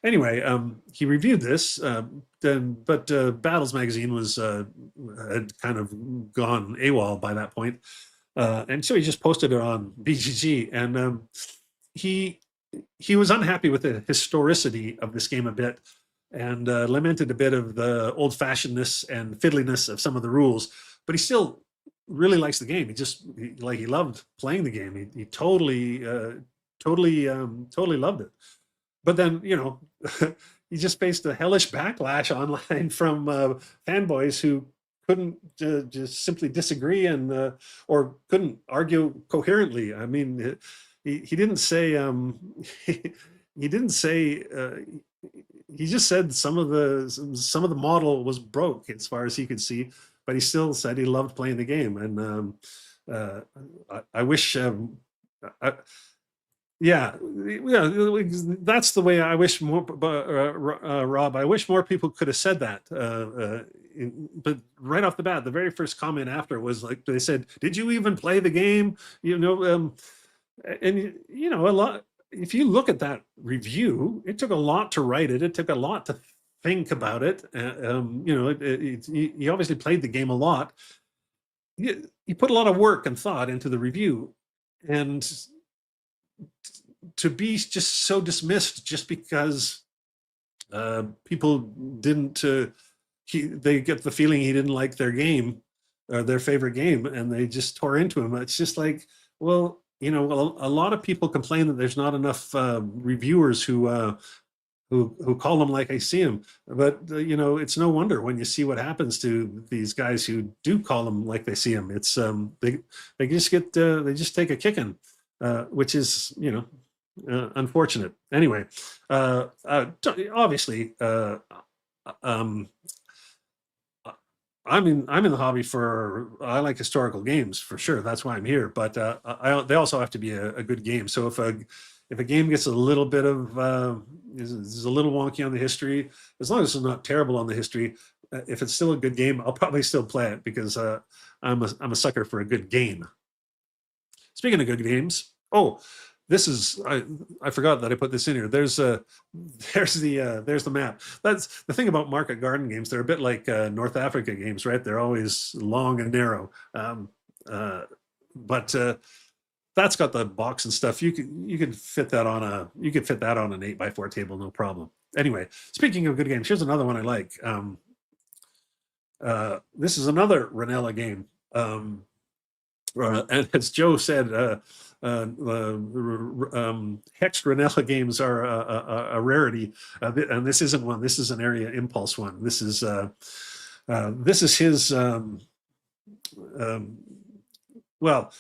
Anyway, he reviewed this, but Battles Magazine was had kind of gone AWOL by that point, and so he just posted it on BGG, and he was unhappy with the historicity of this game a bit, and lamented a bit of the old-fashionedness and fiddliness of some of the rules, but he still really likes the game. He loved playing the game. He totally totally loved it. But then, he just faced a hellish backlash online from fanboys who couldn't just simply disagree and or couldn't argue coherently. I mean, he didn't say he didn't say he just said some of the model was broke as far as he could see, but he still said he loved playing the game. And I wish. Yeah, that's the way I wish more, Rob. I wish more people could have said that. But right off the bat, the very first comment after was like, they said, "Did you even play the game?" And a lot. If you look at that review, it took a lot to write it. It took a lot to think about it. He obviously played the game a lot. He put a lot of work and thought into the review, and to be just so dismissed just because people didn't they get the feeling he didn't like their game or their favorite game, and they just tore into him. It's just like, well, a lot of people complain that there's not enough reviewers who call them like I see them. But it's no wonder when you see what happens to these guys who do call them like they see them. It's they just take a kicking, which is unfortunate. Anyway, obviously, I'm in the hobby I like historical games for sure. That's why I'm here. But they also have to be a good game. So if a game gets a little bit of is a little wonky on the history, as long as it's not terrible on the history, if it's still a good game, I'll probably still play it because I'm a sucker for a good game. Speaking of good games, this is I forgot that I put this in here. There's the map. That's the thing about market garden games. They're a bit like North Africa games, right? They're always long and narrow. But that's got the box and stuff. You could fit that on an 8x4 table, no problem. Anyway, speaking of good games, here's another one I like. This is another Ranella game. And as Joe said, hexed Ranella games are a rarity, and this isn't one. This is an area impulse one. This is his. Well,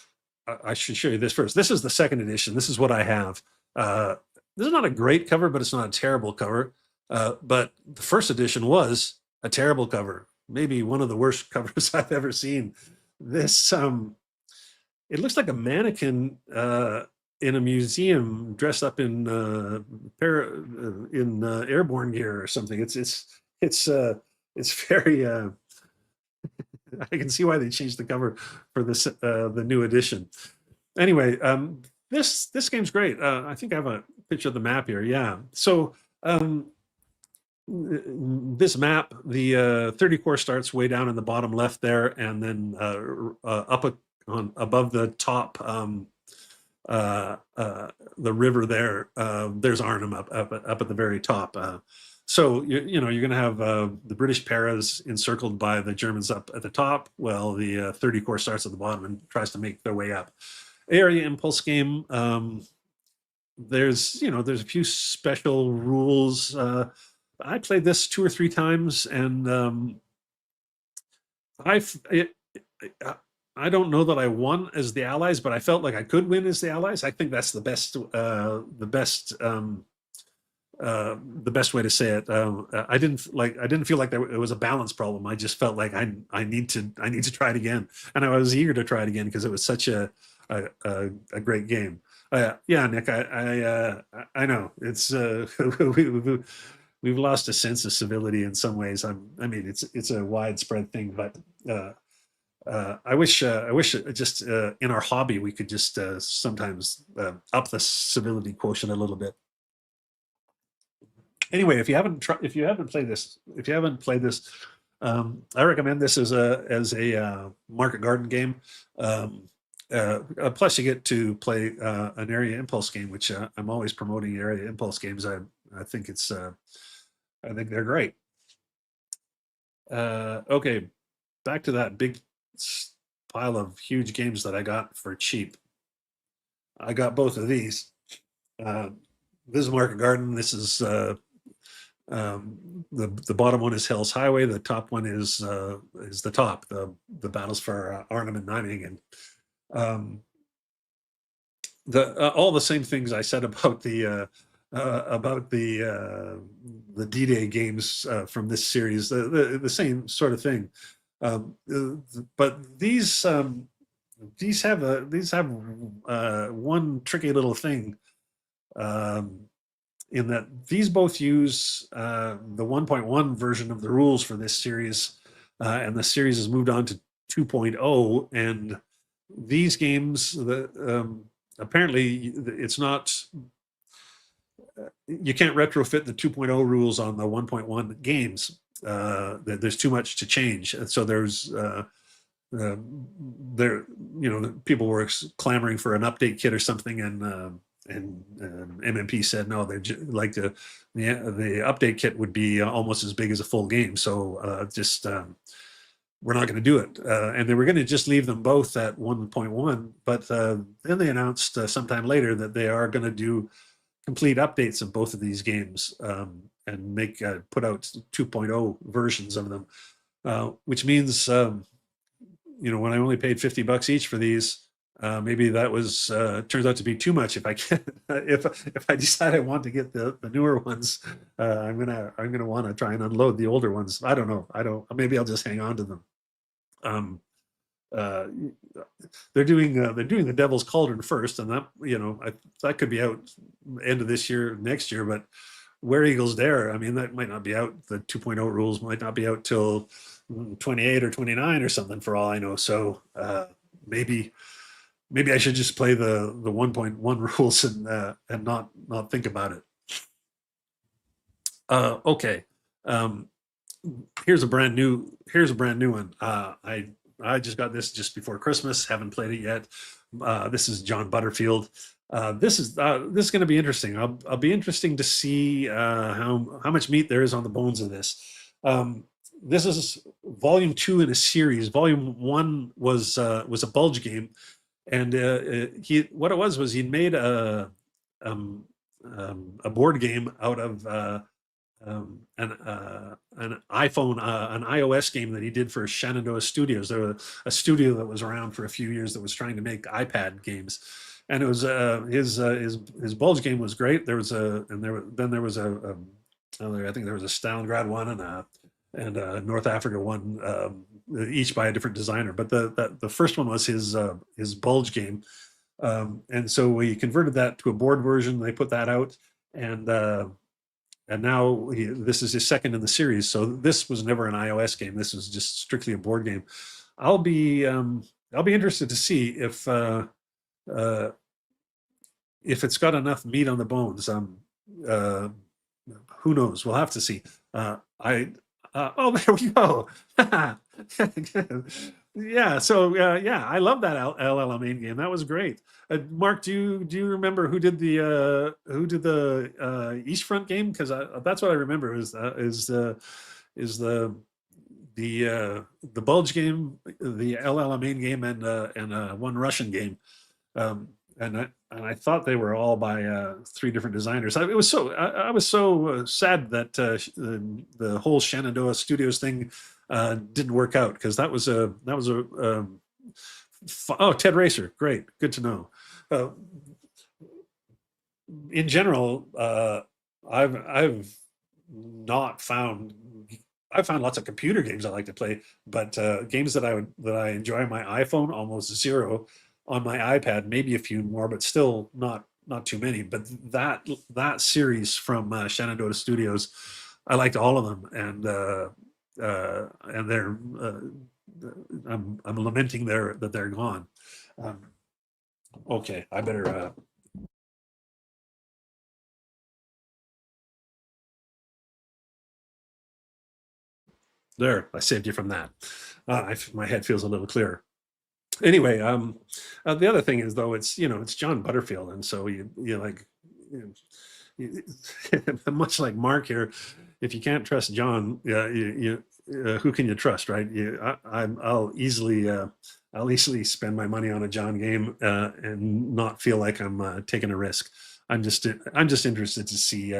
I should show you this first. This is the second edition. This is what I have. This is not a great cover, but it's not a terrible cover. But the first edition was a terrible cover, maybe one of the worst covers I've ever seen. This it looks like a mannequin in a museum dressed up in airborne gear or something. It's very. I can see why they changed the cover for this the new edition. Anyway, this game's great. I think I have a picture of the map here. Yeah. So this map, the 30 core starts way down in the bottom left there, and then above the top, the river there. There's Arnhem up at the very top. So you're going to have the British paras encircled by the Germans up at the top. Well, the 30 core starts at the bottom and tries to make their way up. Area impulse game. There's a few special rules. I played this 2 or 3 times, and I don't know that I won as the Allies, but I felt like I could win as the Allies. I think that's the best way to say it. I didn't feel like it was a balance problem. I just felt like I need to try it again, and I was eager to try it again because it was such a great game. Yeah, Nick, I know it's we've lost a sense of civility in some ways. I mean, it's a widespread thing, but I wish just in our hobby we could just sometimes up the civility quotient a little bit. Anyway, if you haven't played this, I recommend this as a market garden game. Plus, you get to play an area impulse game, which I'm always promoting area impulse games. I think I think they're great. Okay, back to that big pile of huge games that I got for cheap. I got both of these. Bismarck Garden. This is the bottom one is Hell's Highway. The top one is the top. The battles for Arnhem and Nijmegen. All the same things I said about the DDay games from this series. The same sort of thing. But these have one tricky little thing. In that these both use the 1.1 version of the rules for this series, and the series has moved on to 2.0, and these games, apparently it's not, you can't retrofit the 2.0 rules on the 1.1 games. There's too much to change, and so there's people were clamoring for an update kit or something, and MMP said no, they like the update kit would be almost as big as a full game, so we're not going to do it, and they were going to just leave them both at 1.1, but then they announced sometime later that they are going to do complete updates of both of these games, and put out 2.0 versions of them, which means when I only paid $50 each for these, maybe that was turns out to be too much. If I can, if I decide I want to get the newer ones, I'm gonna want to try and unload the older ones. I don't know. Maybe I'll just hang on to them. They're doing the Devil's Cauldron first, and that could be out end of this year, next year. But Where Eagles Dare, I mean, that might not be out. The 2.0 rules might not be out till 28 or 29 or something, for all I know. So maybe I should just play the 1.1 rules and not think about it. Okay. Here's a brand new one. I just got this just before Christmas. Haven't played it yet. This is John Butterfield. This is going to be interesting. I'll be interesting to see how much meat there is on the bones of this. This is volume 2 in a series. Volume 1 was a Bulge game, and what it was he'd made a board game out of an iPhone, an iOS game that he did for Shenandoah Studios. There was a studio that was around for a few years that was trying to make iPad games, and it was his Bulge game was great. There was I think there was a Stalingrad one and a North Africa one, each by a different designer. But the first one was his Bulge game, and so we converted that to a board version. They put that out, and now this is his second in the series. So this was never an iOS game. This was just strictly a board game. I'll be interested to see if it's got enough meat on the bones. Who knows? We'll have to see. Oh, there we go. Yeah. So I love that LL main game. That was great. Mark, do you remember who did the East Front game? Because that's what I remember is the Bulge game, the LL main game, and one Russian game. And I thought they were all by 3 different designers. I was so sad that the whole Shenandoah Studios thing didn't work out, because that was a Ted Racer, great, good to know. In general, I've found lots of computer games I like to play, but games that I enjoy on my iPhone, almost zero. On my iPad, maybe a few more, but still not too many. But that series from Shenandoah Studios, I liked all of them, and they're I'm lamenting that they're gone. Okay, I better. There, I saved you from that. My head feels a little clearer. Anyway, the other thing is, though, it's John Butterfield, and so much like Mark here, if you can't trust John, who can you trust, right? I'll easily spend my money on a John game and not feel like I'm taking a risk. I'm just interested to see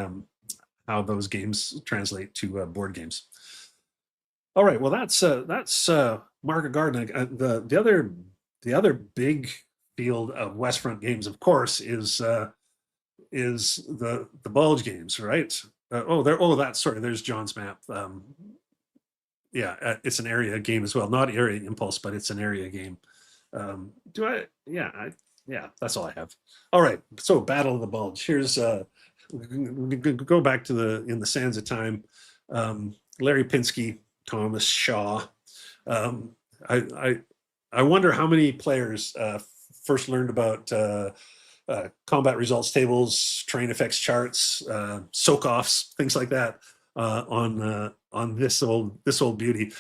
how those games translate to board games. All right, well that's Market Garden. The other big field of West Front games, of course, is the Bulge games, right? There's John's map. It's an area game as well, not area impulse, but it's an area game. Do I? Yeah, that's all I have. All right, so Battle of the Bulge. Here's go back to in the sands of time. Larry Pinsky, Thomas Shaw. Um, I wonder how many players first learned about combat results tables, terrain effects charts, soak-offs, things like that on this old beauty.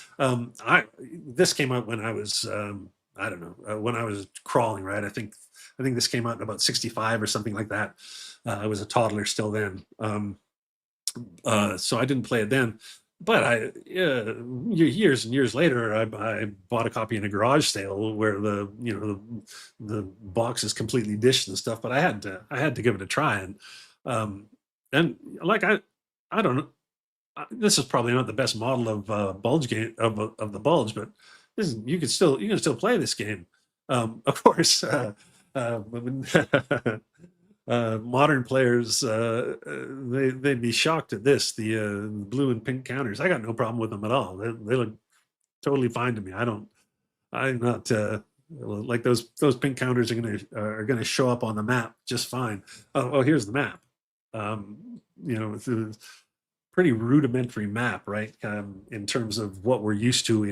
This came out when I was I don't know when I was crawling, right? I think this came out in about 65 or something like that. I was a toddler still then, so I didn't play it then. But years and years later, I bought a copy in a garage sale where the box is completely dished and stuff. But I had to give it a try, and like I don't know. This is probably not the best model of Bulge game of the Bulge, but you can still play this game. Of course, modern players they'd be shocked at this. The blue and pink counters. I got no problem with them at all. They look totally fine to me. I'm not like those pink counters are gonna show up on the map just fine. Oh, here's the map. It's a pretty rudimentary map, right? In terms of what we're used to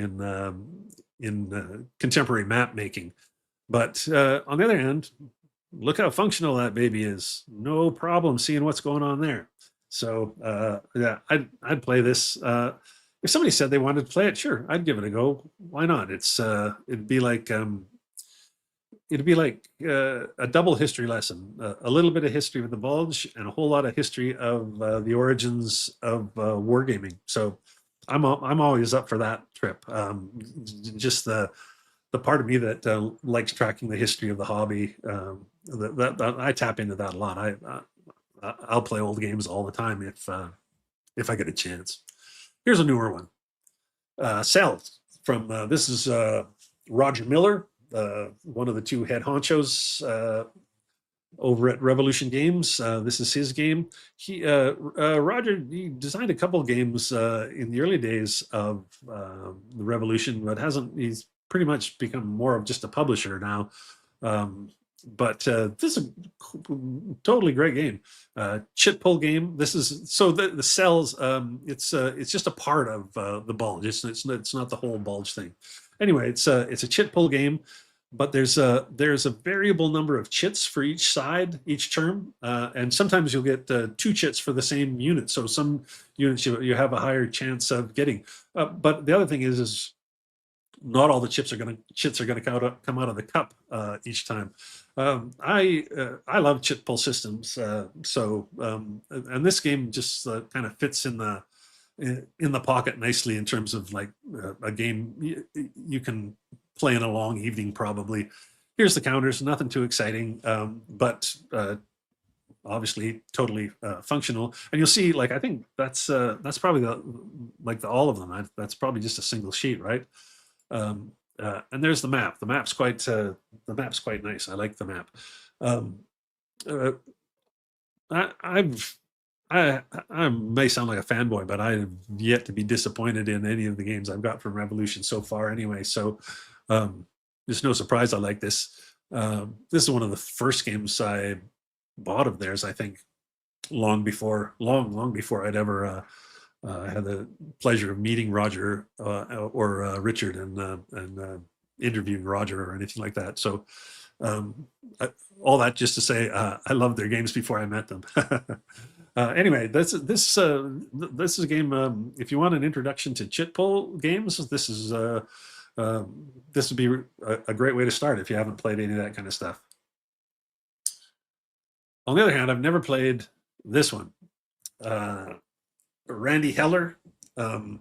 in contemporary map making. But on the other hand, look how functional that baby is. No problem seeing what's going on there. So I'd play this. If somebody said they wanted to play it, sure, I'd give it a go. Why not? It'd be like a double history lesson, a little bit of history with the Bulge and a whole lot of history of the origins of wargaming. So I'm always up for that trip. Just the part of me that likes tracking the history of the hobby. That I tap into that a lot. I'll play old games all the time if I get a chance. Here's a newer one. Scheldt from this is Roger Miller, one of the two head honchos over at Revolution Games. This is his game. Roger designed a couple of games in the early days of the Revolution, but he's pretty much become more of just a publisher now. But this is a totally great game. Chit pull game. This is so the cells. It's just a part of the Bulge. It's not the whole Bulge thing. Anyway, it's a chit pull game, but there's a variable number of chits for each side each term, and sometimes you'll get 2 chits for the same unit. So some units you have a higher chance of getting. But the other thing is not all the chits are going to come out of the cup each time. I love chit pull systems, and this game just kind of fits in the pocket nicely in terms of like a game you can play in a long evening probably. Here's the counters, nothing too exciting, but obviously totally functional. And you'll see, like I think that's probably all of them. That's probably just a single sheet, right? And there's the map. The map's quite nice. I like the map. I may sound like a fanboy, but I've yet to be disappointed in any of the games I've got from Revolution so far. Anyway, so there's no surprise I like this. This is one of the first games I bought of theirs. I think long before I'd ever had the pleasure of meeting Roger or Richard and interviewing Roger or anything like that. So all that just to say I loved their games before I met them. Anyway, this is a game. If you want an introduction to chit pull games, this would be a great way to start if you haven't played any of that kind of stuff. On the other hand, I've never played this one. Randy Heller. You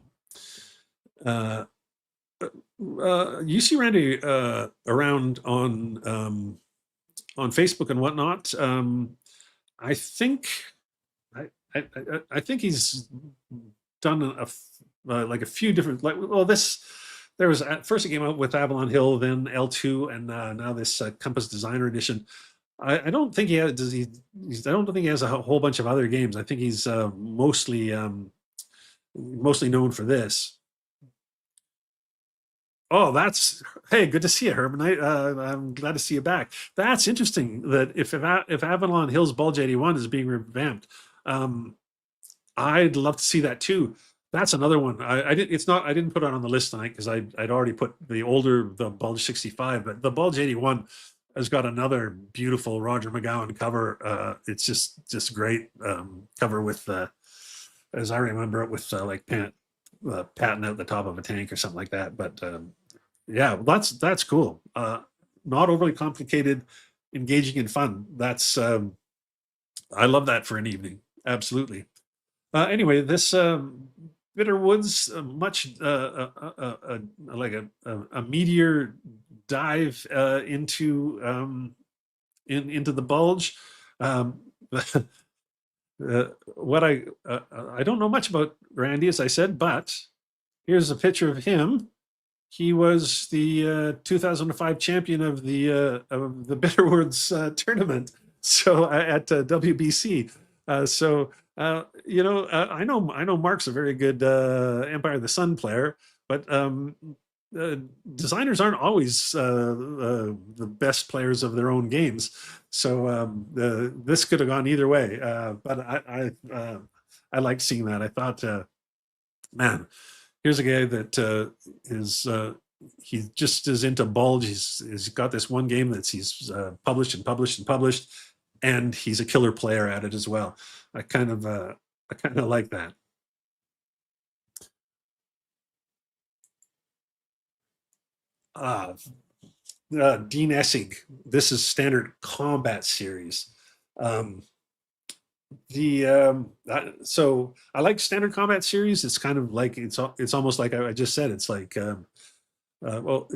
see Randy around on Facebook and whatnot. I think I think he's done like a few different like well this there was at first it came out with Avalon Hill, then L2, and now this Compass Designer Edition. I don't think he has. Does he? I don't think he has a whole bunch of other games. I think he's mostly known for this. Oh, that's hey, good to see you, Herman. I'm glad to see you back. That's interesting. That if Avalon Hill's Bulge 81 is being revamped, um, I'd love to see that too. That's another one. I did. It's not. I didn't put it on the list tonight because I'd already put the Bulge 65, but the Bulge 81 has got another beautiful Roger McGowan cover. It's just great cover with as I remember it with like patting out the top of a tank or something like that. But yeah, that's cool. Not overly complicated, engaging and fun. That's I love that for an evening. Absolutely. Anyway, this Bitter Woods, much like a meteor dive into the bulge. Um, what I don't know much about Randy, as I said, but here's a picture of him. He was the 2005 champion of the Bitterwoods tournament. So at WBC. So I know Mark's a very good Empire of the Sun player, but designers aren't always the best players of their own games. So this could have gone either way. But I liked seeing that. I thought, man, here's a guy that he just is into Bulge. He's got this one game that he's published and published and published, and he's a killer player at it as well. I kind of like that. Uh, Dean Essig. This is Standard Combat Series. Um, so I like Standard Combat Series. It's kind of like it's almost like I just said. It's like well,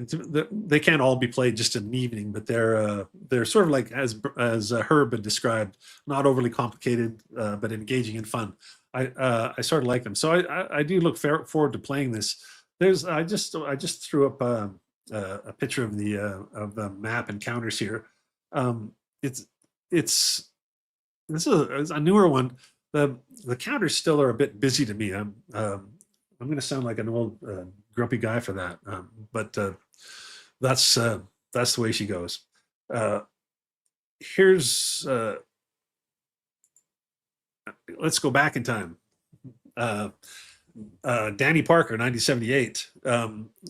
they can't all be played just in an evening, but they're sort of like as Herb had described, not overly complicated, but engaging and fun. I sort of like them, so I do look forward to playing this. I just threw up a picture of the map and counters here. It's it's this is a newer one. The counters still are a bit busy to me. I'm going to sound like an old grumpy guy for that, but that's that's the way she goes. Uh, here's let's go back in time. Uh, Danny Parker, 1978.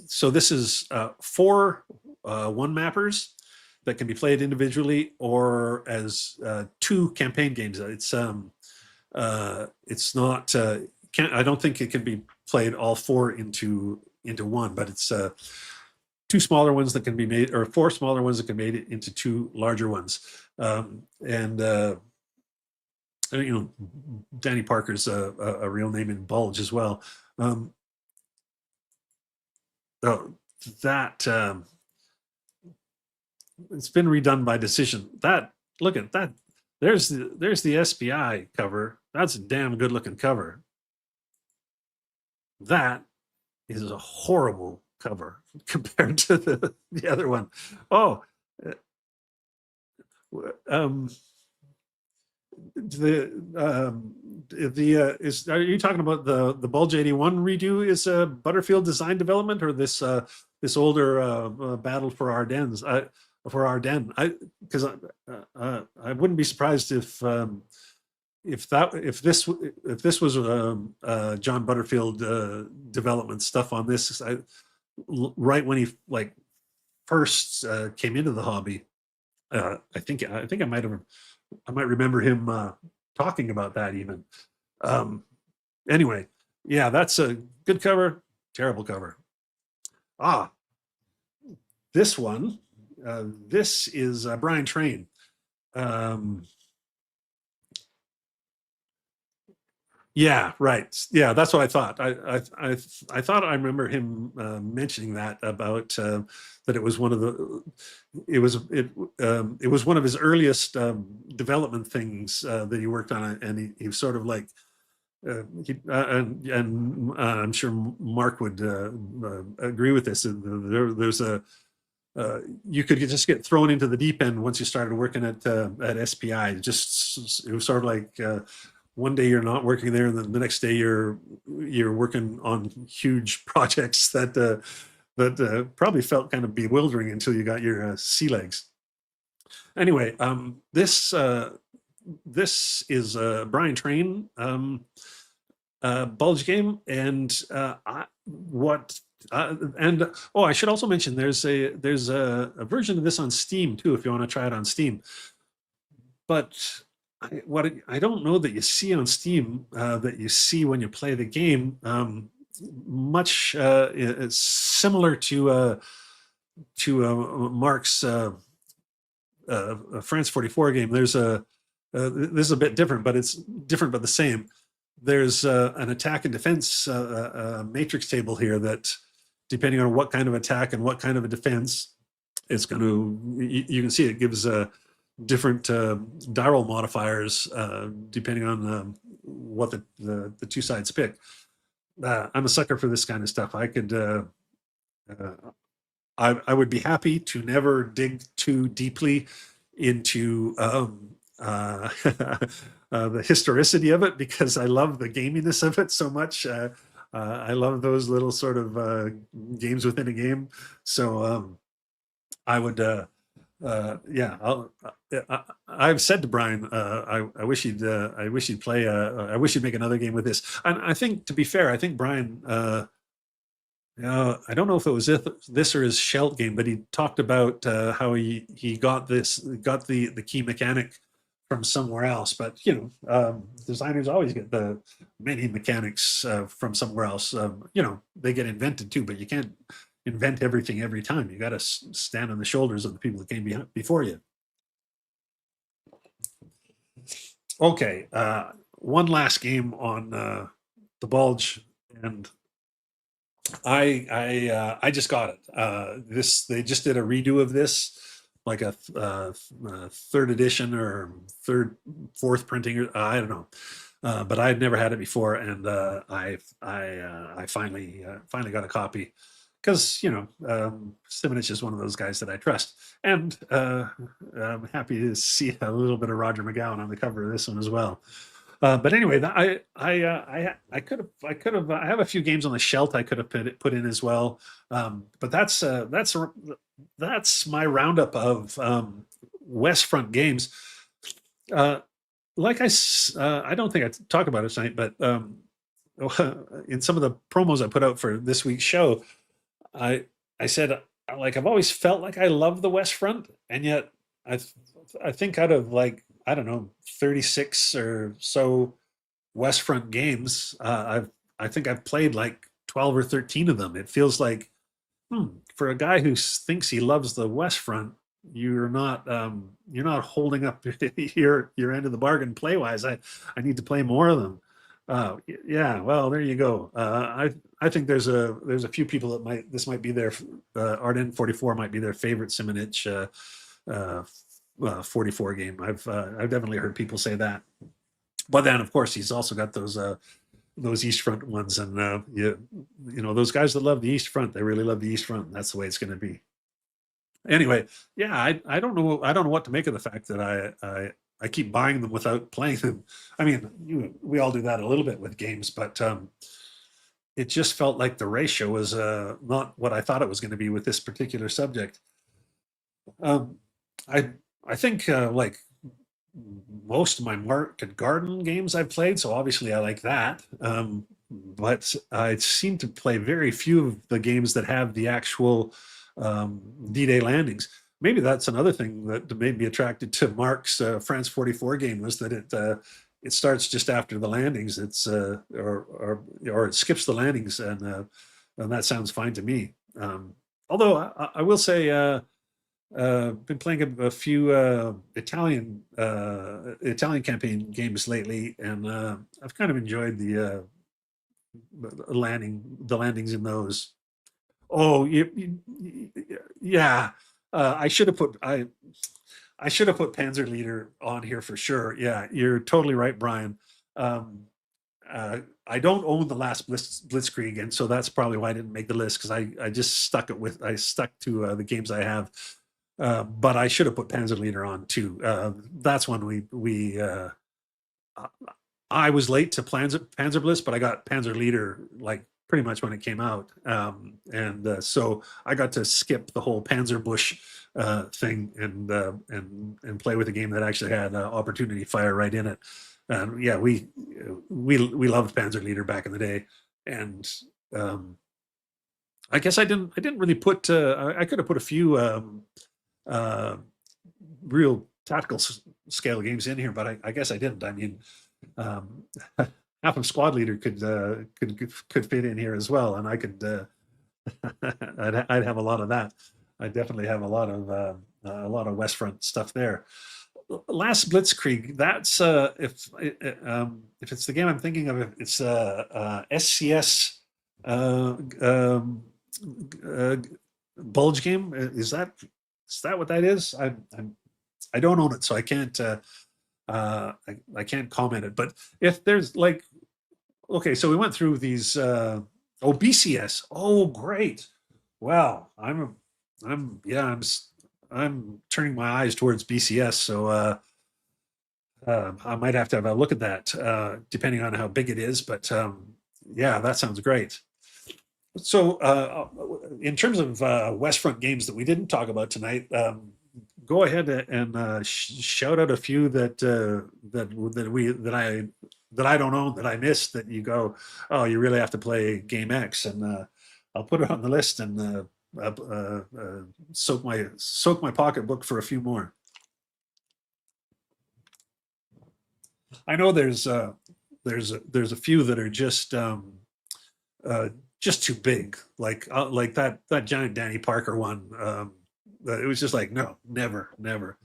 So this is four one mappers that can be played individually or as two campaign games. It's not. I don't think it can be played all four into one, but it's two smaller ones that can be made, or four smaller ones that can be made into two larger ones. And Danny Parker's a real name in Bulge as well. Oh, that it's been redone by decision. That look at that. There's the SPI cover. That's a damn good looking cover. That is a horrible cover compared to the other one. Oh, um, is are you talking about the Bulge 81 redo is a Butterfield design development or this older battle for Ardennes? For Ardennes, because I wouldn't be surprised if this was John Butterfield development stuff on this. Right when he like first came into the hobby, I might remember him talking about that even. Um, anyway, yeah, that's a good cover, terrible cover. Ah, this one, this is Brian Train. Um, Yeah, right. Yeah, that's what I thought. I thought I remember him mentioning that about that it was one of the it was one of his earliest development things that he worked on, and he was sort of like I'm sure Mark would agree with this. There's a you could just get thrown into the deep end once you started working at SPI. It was sort of like one day you're not working there, and then the next day you're working on huge projects that probably felt kind of bewildering until you got your sea legs. Anyway, this is Brian Train Bulge game, and I should also mention there's a version of this on Steam too if you want to try it on Steam. But I don't know that you see on Steam that you see when you play the game. Much is similar to Mark's France 44 game. This is a bit different, but it's different but the same. There's an attack and defense matrix table here that, depending on what kind of attack and what kind of a defense, it's going to, you can see it gives different die roll modifiers depending on what the two sides pick. I'm a sucker for this kind of stuff. I would be happy to never dig too deeply into the historicity of it, because I love the gaminess of it so much. I love those little sort of games within a game. So I would, I've said to Brian, I wish he'd play. I wish he'd make another game with this. And I think, to be fair, I think Brian. I don't know if it was this or his Scheldt game, but he talked about how he got the key mechanic from somewhere else. But designers always get the many mechanics from somewhere else. They get invented too, but you can't invent everything every time. You got to stand on the shoulders of the people that came before you. Okay, one last game on the Bulge, and I just got it. They just did a redo of this, like a third edition or fourth printing. I don't know, but I had never had it before, and I finally got a copy, because Simonich is one of those guys that I trust, and I'm happy to see a little bit of Roger McGowan on the cover of this one as well. But anyway, I have a few games on the Scheldt I could have put in as well. But that's my roundup of West Front games. Like I don't think I talk about it tonight, but in some of the promos I put out for this week's show, I said, like, I've always felt like I love the West Front, and yet I think out of, like, I don't know, 36 or so West Front games, I think I've played like 12 or 13 of them. It feels like, for a guy who thinks he loves the West Front, you're not holding up your end of the bargain play wise. I need to play more of them. Yeah, well, there you go. I think there's a few people that this might be their Garden 44 might be their favorite Simonich 44 game. I've definitely heard people say that. But then, of course, he's also got those East Front ones, and those guys that love the East Front, they really love the East Front. That's the way it's going to be. Anyway, yeah, I don't know what to make of the fact that I keep buying them without playing them. I mean, we all do that a little bit with games, but it just felt like the ratio was not what I thought it was going to be with this particular subject. I think like most of my Market Garden games I've played, so obviously I like that. But I seem to play very few of the games that have the actual D-Day landings. Maybe that's another thing that made me attracted to Mark's France 44 game, was that it starts just after the landings. It's or it skips the landings, and that sounds fine to me. Although I will say, been playing a few Italian campaign games lately, and I've kind of enjoyed the landings in those. Oh, yeah. I should have put I should have put Panzer Leader on here for sure. Yeah, you're totally right, Brian. Um, I don't own the last Blitzkrieg, and so that's probably why I didn't make the list, because I just I stuck to the games I have. But I should have put Panzer Leader on too. That's when we I was late to Panzer Bliss, but I got Panzer Leader like pretty much when it came out, and so I got to skip the whole Panzer Bush thing and play with a game that actually had opportunity fire right in it. And yeah, we loved Panzer Leader back in the day, and um, I guess I didn't really put I could have put a few uh, real tactical scale games in here, but I guess I didn't. I mean, um, half of Squad Leader could fit in here as well, and I could I'd have a lot of that. I definitely have a lot of West Front stuff there. Last Blitzkrieg, that's if it's the game I'm thinking of, it's SCS uh, um, uh, Bulge game. Is that what that is? I don't own it, so I can't I can't comment it. But if there's like, okay, so we went through these. Oh, BCS. Oh, great. Wow, I'm turning my eyes towards BCS. So I might have a look at that, depending on how big it is. But yeah, that sounds great. So, in terms of West Front games that we didn't talk about tonight, go ahead and shout out a few that I don't own, that I missed, that you go, oh, you really have to play Game X, and I'll put it on the list and soak my pocketbook for a few more. I know there's a few that are uh, just too big, like that giant Danny Parker one. It was just like, no, never, never.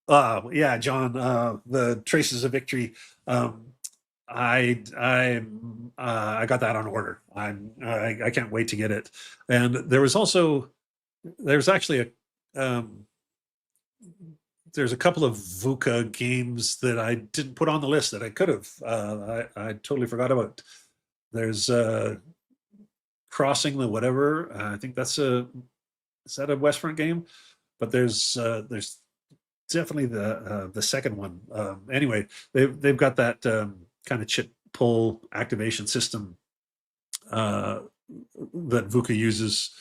Yeah, John, the Traces of Victory. Um, I got that on order. I can't wait to get it. And there's actually there's a couple of VUCA games that I didn't put on the list that I could have. I totally forgot about. There's Crossing the whatever. I think is that a West Front game? But there's definitely the second one. Anyway, they've got that kind of chit pull activation system that VUCA uses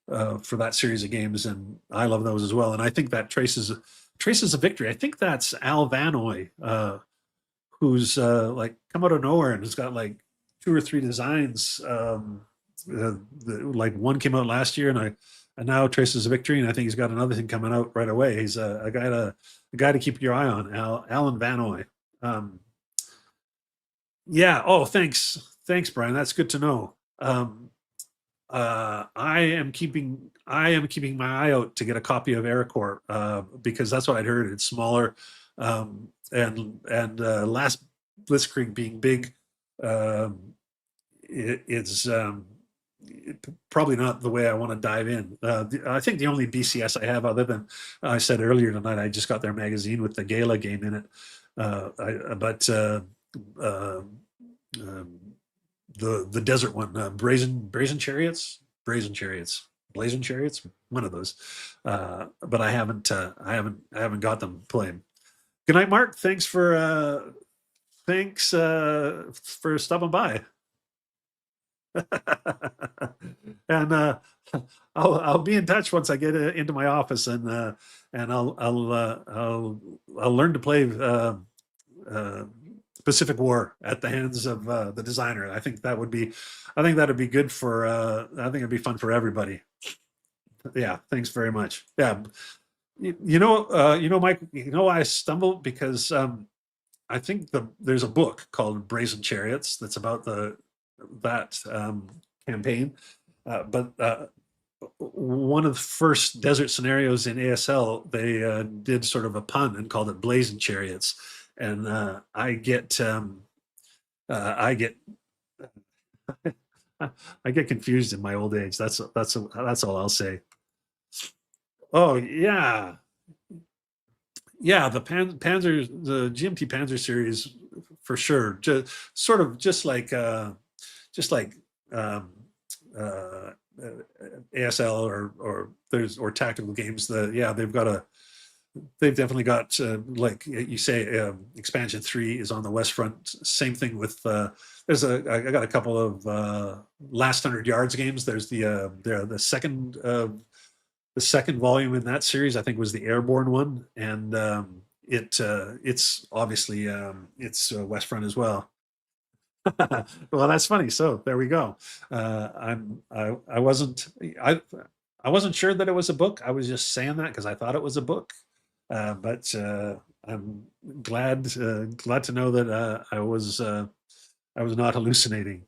for that series of games, and I love those as well. And I think that Traces of Victory. I think that's Al Vanoy, who's like come out of nowhere and has got like two or three designs. Like one came out last year, and now Traces of Victory, and I think he's got another thing coming out right away. He's a guy to keep your eye on, Alan Vanoy. Um, yeah. Oh, thanks, Brian. That's good to know. I am keeping my eye out to get a copy of Aerocorps, because that's what I'd heard. It's smaller, and last Blitzkrieg being big, it's probably not the way I want to dive in. I think the only BCS I have, other than I said earlier tonight, I just got their magazine with the Gala game in it. But uh, um, the desert one, brazen chariots, blazing chariots, one of those. But I haven't got them playing. Good night, Mark. Thanks for stopping by. And I'll be in touch once I get into my office, and I'll learn to play uh, Pacific War at the hands of the designer. I think that'd be good for I think it'd be fun for everybody. Yeah, thanks very much. Yeah, Mike, I stumbled because I think there's a book called Brazen Chariots that's about that campaign. But one of the first desert scenarios in ASL, they did sort of a pun and called it Blazing Chariots. And I get I get I get confused in my old age. That's all I'll say. Oh yeah, yeah. The Panzer, the GMT Panzer series, for sure. Just like um, uh, ASL or tactical games. They've definitely got like you say, expansion 3 is on the West Front. Same thing with I got a couple of last 100 yards games. There's the second volume in that series, I think, was the Airborne one, and it's obviously it's West Front as well. Well, that's funny. So there we go. I wasn't I wasn't sure that it was a book. I was just saying that because I thought it was a book. But I'm glad to know that I was not hallucinating.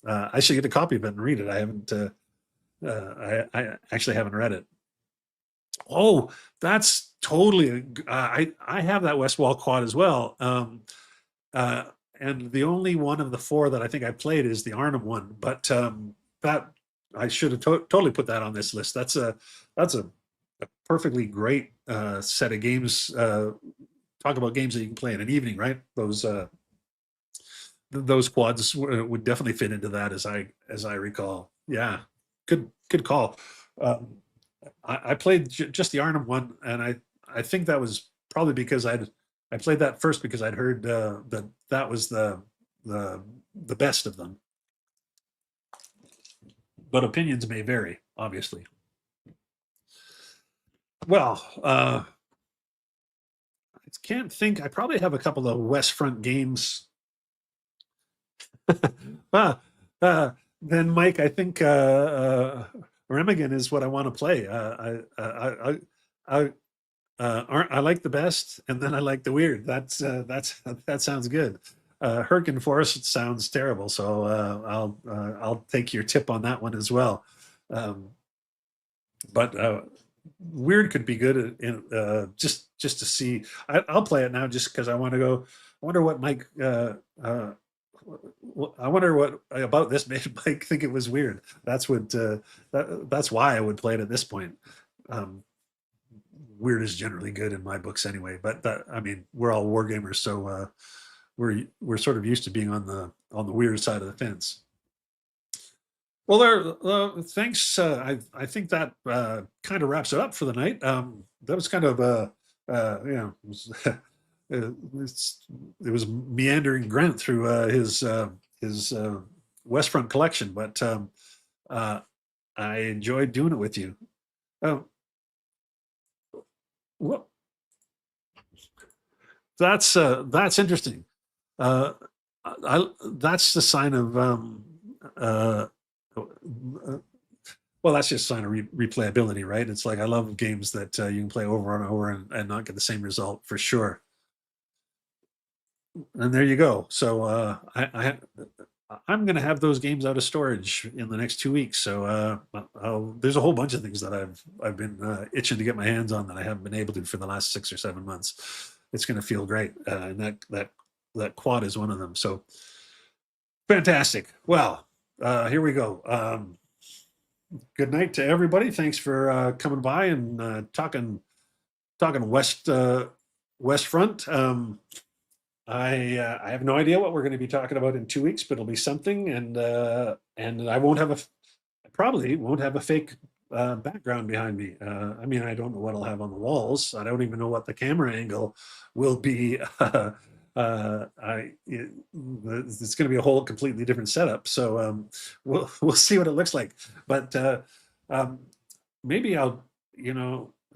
I should get a copy of it and read it. I haven't. I actually haven't read it. Oh, that's totally. I have that West Wall quad as well. Uh, and the only one of the four that I think I played is the Arnhem one. But that I should have totally put that on this list. That's a perfectly great set of games. Talk about games that you can play in an evening, right? Those quads would definitely fit into that, as I recall. Yeah, good call. Um, I played just the Arnhem one, and I think that was probably because I played that first because I'd heard that was the the best of them. But opinions may vary, obviously. Well, I can't think. I probably have a couple of West Front games. uh, uh, then, Mike, I think Remagen is what I want to play. I like the best, and then I like the weird. That sounds good. Herkin Forest sounds terrible, so I'll take your tip on that one as well. Um, but weird could be good just to see. I'll play it now just because I want to go. I wonder what Mike. I wonder what about this made Mike think it was weird. That's why I would play it at this point. Um, Weird is generally good in my books anyway. But I mean, we're all war gamers, so we're sort of used to being on the weird side of the fence. Well, thanks. I think that kind of wraps it up for the night. That was kind of it was meandering Grant through his West Front collection, but I enjoyed doing it with you. Oh, well, that's interesting. That's the sign of uh, well, that's just a sign of replayability, right? It's like I love games that you can play over and over and not get the same result for sure. And there you go. So I'm going to have those games out of storage in the next 2 weeks. So there's a whole bunch of things that I've been itching to get my hands on that I haven't been able to for the last 6 or 7 months. It's going to feel great, and that quad is one of them. So fantastic. Well, here we go. Good night to everybody. Thanks for coming by and talking West Front. I have no idea what we're going to be talking about in 2 weeks, but it'll be something, and I won't have I probably won't have a fake background behind me. I mean, I don't know what I'll have on the walls. I don't even know what the camera angle will be. It's going to be a whole completely different setup. So we'll see what it looks like. But um, maybe I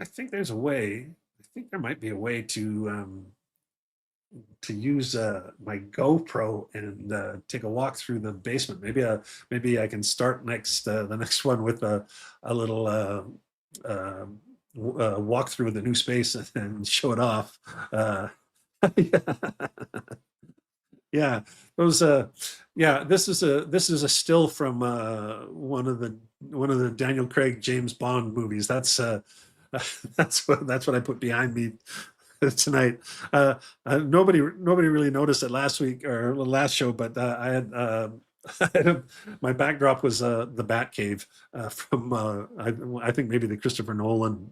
think there's a way. I think there might be a way to use my GoPro and take a walk through the basement. Maybe I can start the next one with a little walk through the new space and show it off. Yeah. Yeah, those yeah, this is a still from one of the Daniel Craig James Bond movies. That's that's what I put behind me tonight. Nobody really noticed it last week or the last show, but I had my backdrop was the Batcave from I think maybe the Christopher Nolan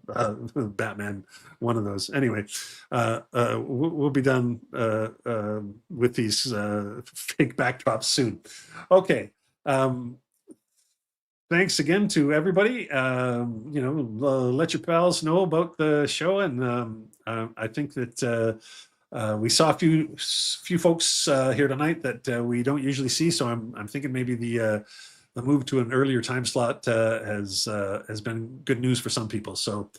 Batman, one of those. Anyway, we'll be done with these fake backdrops soon. Okay. Um, Thanks again to everybody. Let your pals know about the show, and I think that we saw a few folks here tonight that we don't usually see. So I'm thinking maybe the move to an earlier time slot has been good news for some people. So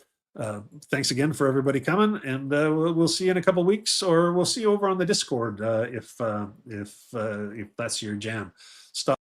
thanks again for everybody coming, and we'll see you in a couple weeks, or we'll see you over on the Discord if that's your jam. Stop.